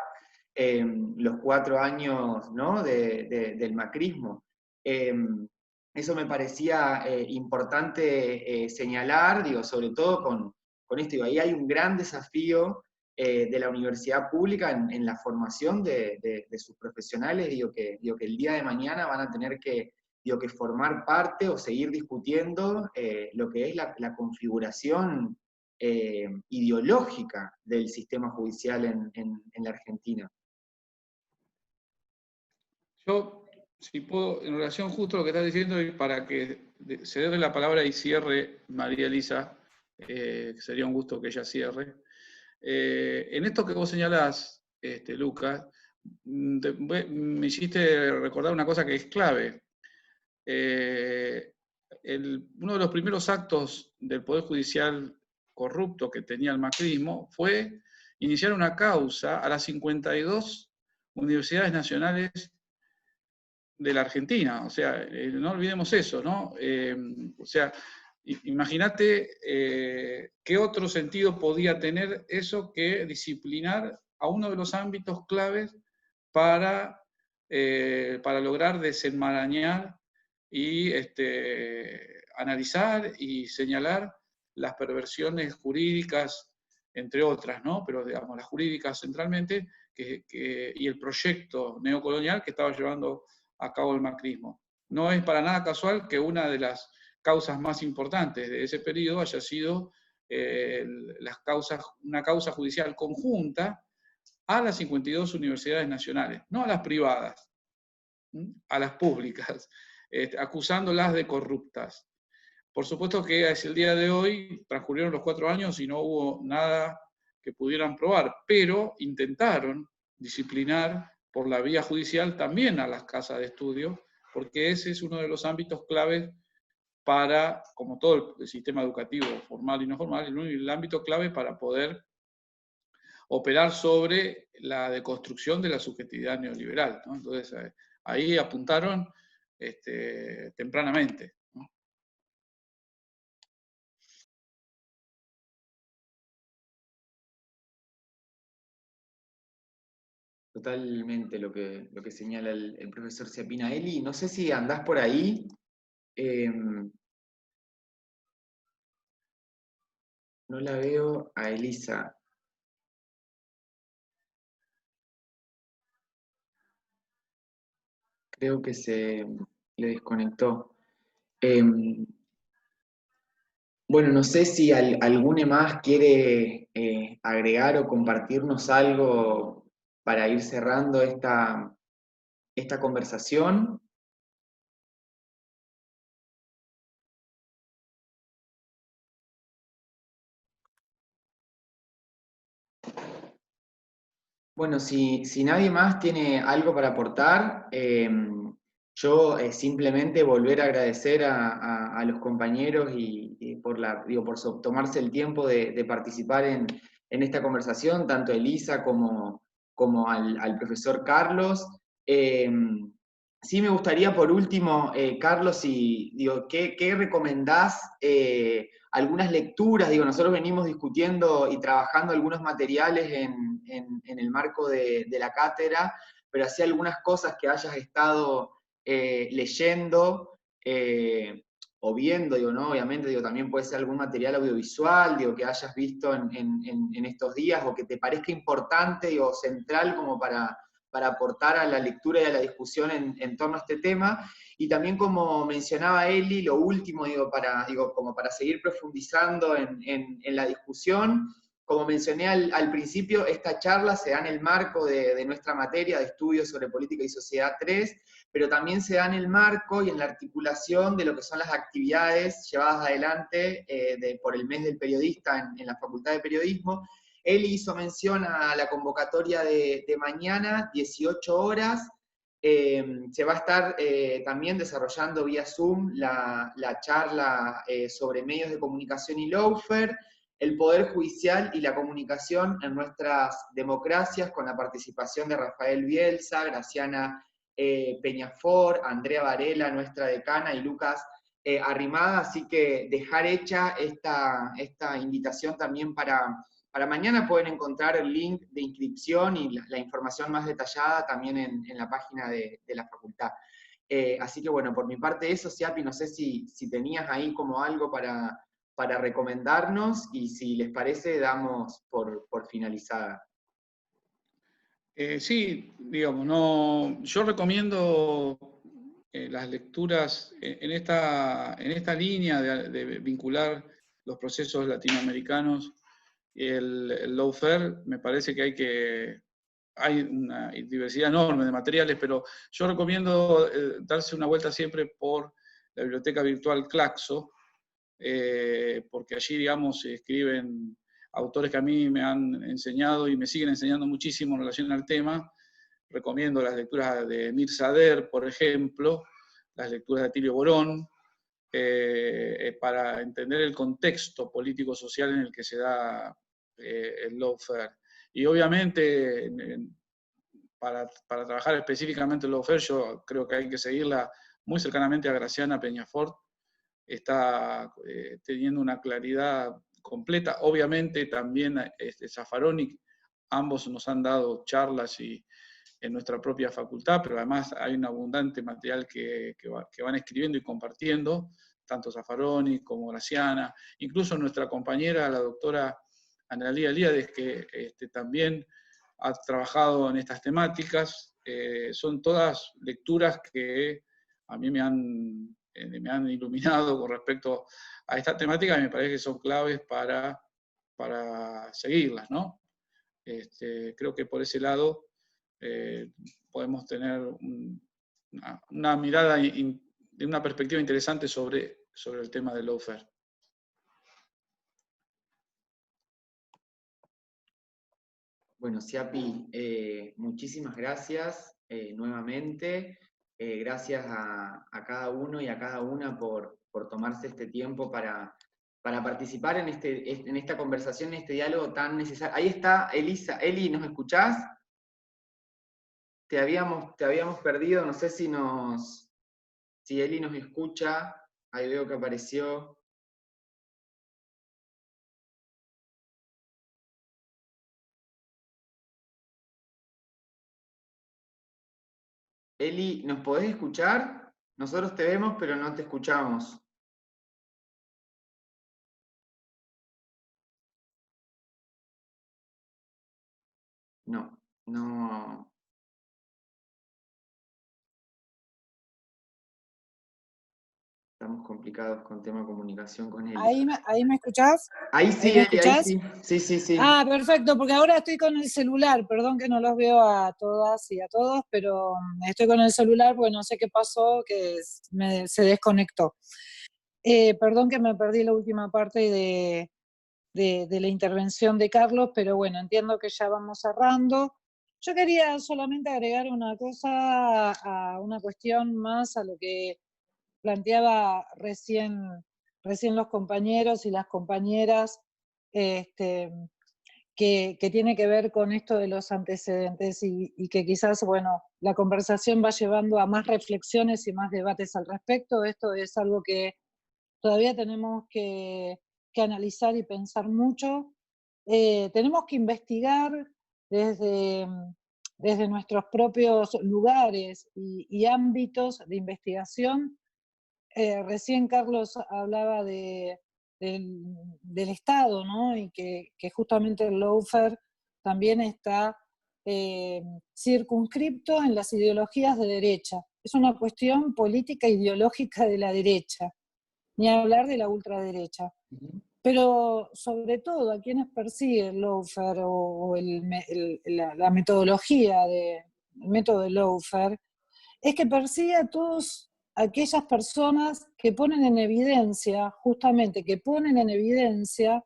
los 4 años, ¿no? del macrismo. Eso me parecía importante señalar, sobre todo con esto. Ahí hay un gran desafío de la universidad pública en la formación de sus profesionales, que el día de mañana van a tener que formar parte o seguir discutiendo lo que es la configuración ideológica del sistema judicial en la Argentina. Yo, si puedo, en relación justo a lo que estás diciendo, y para que se dé la palabra y cierre María Elisa, que sería un gusto que ella cierre. En esto que vos señalás, Lucas, me hiciste recordar una cosa que es clave. Uno de los primeros actos del Poder Judicial corrupto que tenía el macrismo fue iniciar una causa a las 52 universidades nacionales de la Argentina. O sea, no olvidemos eso, ¿no? O sea, imagínate qué otro sentido podía tener eso que disciplinar a uno de los ámbitos claves para lograr desenmarañar y analizar y señalar las perversiones jurídicas, entre otras, ¿no? Pero digamos, las jurídicas centralmente, y el proyecto neocolonial que estaba llevando a cabo el macrismo. No es para nada casual que una de las causas más importantes de ese periodo haya sido una causa judicial conjunta a las 52 universidades nacionales, no a las privadas, a las públicas, acusándolas de corruptas. Por supuesto que hacia el día de hoy transcurrieron los 4 años y no hubo nada que pudieran probar, pero intentaron disciplinar por la vía judicial también a las casas de estudio, porque ese es uno de los ámbitos claves para, como todo el sistema educativo, formal y no formal, el ámbito clave para poder operar sobre la deconstrucción de la subjetividad neoliberal, ¿no? Entonces, ahí apuntaron tempranamente, ¿no? Totalmente lo que señala el profesor Ciapina. Eli, no sé si andás por ahí. No la veo a Elisa. Creo que se le desconectó. Bueno, no sé si alguno más quiere agregar o compartirnos algo para ir cerrando esta conversación. Bueno, si nadie más tiene algo para aportar, yo simplemente volver a agradecer a los compañeros y por tomarse el tiempo de participar en esta conversación, tanto a Elisa como al profesor Carlos. Sí me gustaría, por último, Carlos, ¿qué recomendás? Algunas lecturas, nosotros venimos discutiendo y trabajando algunos materiales en el marco de la cátedra, pero así algunas cosas que hayas estado leyendo o viendo, digo, ¿no? Obviamente, digo, también puede ser algún material audiovisual, digo, que hayas visto en estos días, o que te parezca importante o central como para aportar a la lectura y a la discusión en torno a este tema. Y también, como mencionaba Eli, lo último, como para seguir profundizando en la discusión, como mencioné al principio, esta charla se da en el marco de nuestra materia de estudios sobre política y sociedad 3, pero también se da en el marco y en la articulación de lo que son las actividades llevadas adelante por el mes del periodista en la Facultad de Periodismo. Él hizo mención a la convocatoria de mañana, 18 horas. Se va a estar también desarrollando vía Zoom la charla sobre medios de comunicación y lawfare, el poder judicial y la comunicación en nuestras democracias, con la participación de Rafael Bielsa, Graciana Peñafort, Andrea Varela, nuestra decana, y Lucas Arrimada. Así que dejar hecha esta invitación también para mañana. Pueden encontrar el link de inscripción y la información más detallada también en la página de la facultad. Así que bueno, por mi parte eso, Siapi, no sé si tenías ahí como algo para recomendarnos, y si les parece damos por finalizada. Sí, digamos, no, yo recomiendo las lecturas en esta línea de vincular los procesos latinoamericanos y el lawfare. Me parece que hay una diversidad enorme de materiales, pero yo recomiendo darse una vuelta siempre por la biblioteca virtual Claxo, porque allí, digamos, se escriben autores que a mí me han enseñado y me siguen enseñando muchísimo en relación al tema. Recomiendo las lecturas de Emir Sader, por ejemplo, las lecturas de Atilio Borón, para entender el contexto político-social en el que se da el lawfare. Y obviamente, para trabajar específicamente el lawfare, yo creo que hay que seguirla muy cercanamente a Graciana Peñafort. Está teniendo una claridad completa. Obviamente también Zaffaroni, ambos nos han dado charlas en nuestra propia facultad, pero además hay un abundante material que van escribiendo y compartiendo, tanto Zaffaroni como Graciana, incluso nuestra compañera, la doctora Analía Elíades, que también ha trabajado en estas temáticas. Son todas lecturas que a mí me han iluminado con respecto a esta temática, y me parece que son claves para seguirlas, ¿no? Creo que por ese lado podemos tener una mirada de una perspectiva interesante sobre el tema del lawfare. Bueno, Siapi, muchísimas gracias nuevamente. Gracias a cada uno y a cada una por tomarse este tiempo para participar en esta conversación, en este diálogo tan necesario. Ahí está Elisa. Eli, ¿nos escuchás? Te habíamos perdido, no sé si Eli nos escucha. Ahí veo que apareció. Eli, ¿nos podés escuchar? Nosotros te vemos, pero no te escuchamos. No. Estamos complicados con tema de comunicación con Eli. ¿Ahí me escuchás? Ahí sí, ¿Me Eli, escuchás? ahí sí. Sí. Ah, perfecto, porque ahora estoy con el celular. Perdón que no los veo a todas y a todos, pero estoy con el celular porque no sé qué pasó, que se desconectó. Perdón que me perdí la última parte de la intervención de Carlos, pero bueno, entiendo que ya vamos cerrando. Yo quería solamente agregar una cosa, a una cuestión más a lo que planteaba recién los compañeros y las compañeras, que tiene que ver con esto de los antecedentes, y que quizás, bueno, la conversación va llevando a más reflexiones y más debates al respecto. Esto es algo que todavía tenemos que analizar y pensar mucho. Tenemos que investigar desde nuestros propios lugares y ámbitos de investigación, recién Carlos hablaba del Estado, ¿no? Y que justamente el lawfare también está circunscripto en las ideologías de derecha. Es una cuestión política ideológica de la derecha, ni hablar de la ultraderecha. Pero sobre todo a quienes persigue el lawfare o la metodología el método de lawfare, es que persigue a todas aquellas personas que ponen en evidencia, justamente, que ponen en evidencia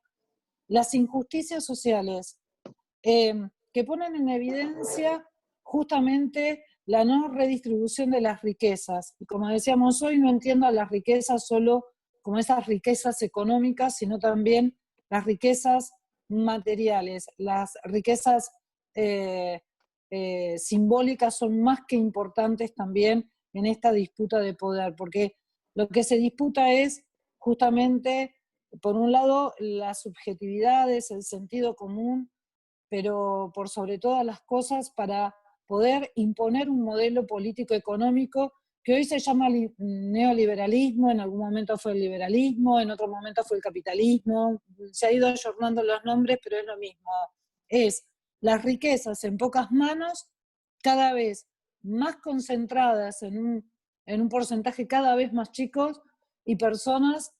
las injusticias sociales, que ponen en evidencia justamente la no redistribución de las riquezas. Y como decíamos hoy, no entiendo a las riquezas solo como esas riquezas económicas, sino también las riquezas materiales, las riquezas simbólicas son más que importantes también en esta disputa de poder, porque lo que se disputa es justamente, por un lado, las subjetividades, el sentido común, pero por sobre todas las cosas para poder imponer un modelo político-económico que hoy se llama neoliberalismo, en algún momento fue el liberalismo, en otro momento fue el capitalismo, se ha ido ayornando los nombres, pero es lo mismo. Es las riquezas en pocas manos, cada vez más concentradas en un porcentaje cada vez más chico, y personas,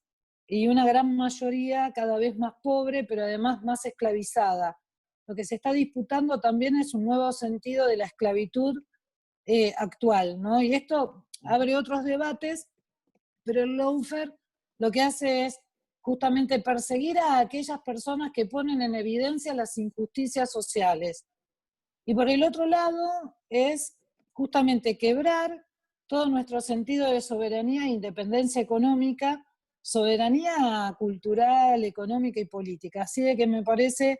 y una gran mayoría cada vez más pobre, pero además más esclavizada. Lo que se está disputando también es un nuevo sentido de la esclavitud actual, ¿no? Y esto abre otros debates, pero el lawfare lo que hace es justamente perseguir a aquellas personas que ponen en evidencia las injusticias sociales. Y por el otro lado es justamente quebrar todo nuestro sentido de soberanía e independencia económica, soberanía cultural, económica y política. Así de que me parece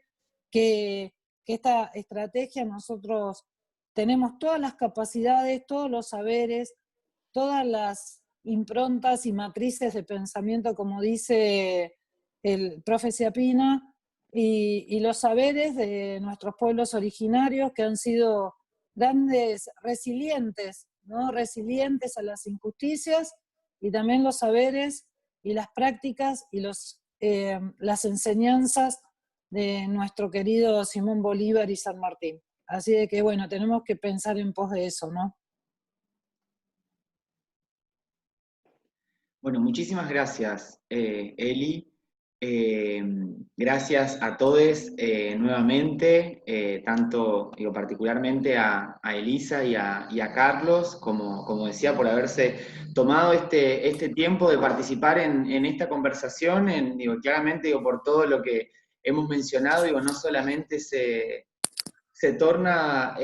que esta estrategia nosotros tenemos todas las capacidades, todos los saberes, todas las improntas y matrices de pensamiento, como dice el profe Ciapina, y los saberes de nuestros pueblos originarios que han sido grandes resilientes, ¿no? Resilientes a las injusticias, y también los saberes y las prácticas y las enseñanzas de nuestro querido Simón Bolívar y San Martín. Así de que, bueno, tenemos que pensar en pos de eso, ¿no? Bueno, muchísimas gracias, Eli. Gracias a todos nuevamente, tanto, digo, particularmente a Elisa y a Carlos, como decía, por haberse tomado este tiempo de participar en esta conversación, digo, claramente, digo, por todo lo que hemos mencionado, digo, no solamente se torna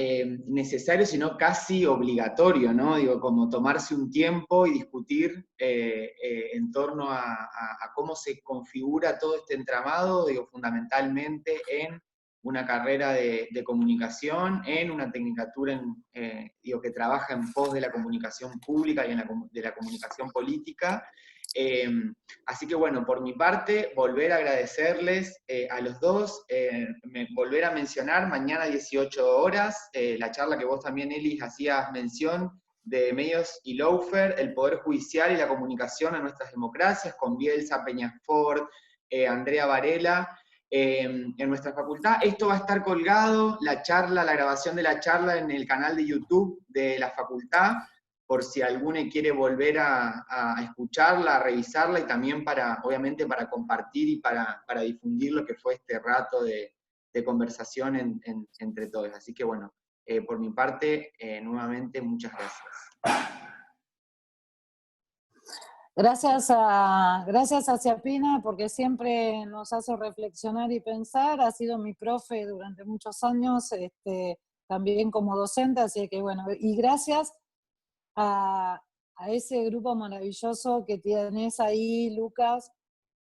necesario, sino casi obligatorio, ¿no? Digo, como tomarse un tiempo y discutir en torno a cómo se configura todo este entramado, digo, fundamentalmente en una carrera de comunicación, en una tecnicatura digo, que trabaja en pos de la comunicación pública y de la comunicación política. Así que bueno, por mi parte, volver a agradecerles a los dos, volver a mencionar mañana 18 horas, la charla que vos también, Elis, hacías mención de medios y lawfare, el poder judicial y la comunicación a nuestras democracias, con Bielsa, Peñafort, Andrea Varela, en nuestra facultad. Esto va a estar colgado, la grabación de la charla en el canal de YouTube de la facultad, por si alguno quiere volver a escucharla, a revisarla, y también obviamente para compartir y para difundir lo que fue este rato de conversación entre todos. Así que bueno, por mi parte, nuevamente muchas gracias. Gracias a Ciapina, porque siempre nos hace reflexionar y pensar. Ha sido mi profe durante muchos años, también como docente, así que bueno, y gracias a ese grupo maravilloso que tienes ahí, Lucas,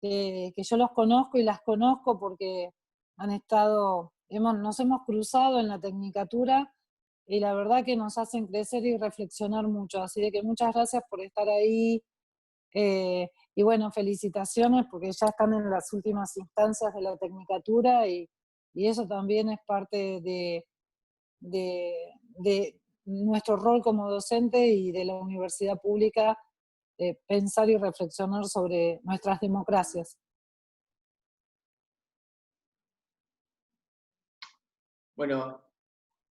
que yo los conozco y las conozco porque nos hemos cruzado en la tecnicatura, y la verdad que nos hacen crecer y reflexionar mucho. Así de que muchas gracias por estar ahí, y bueno, felicitaciones porque ya están en las últimas instancias de la tecnicatura, y eso también es parte de nuestro rol como docente y de la universidad pública, pensar y reflexionar sobre nuestras democracias. Bueno,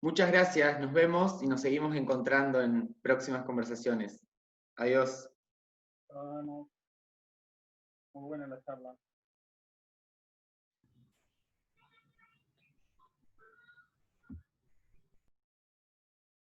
muchas gracias, nos vemos y nos seguimos encontrando en próximas conversaciones. Adiós. Muy buena la charla.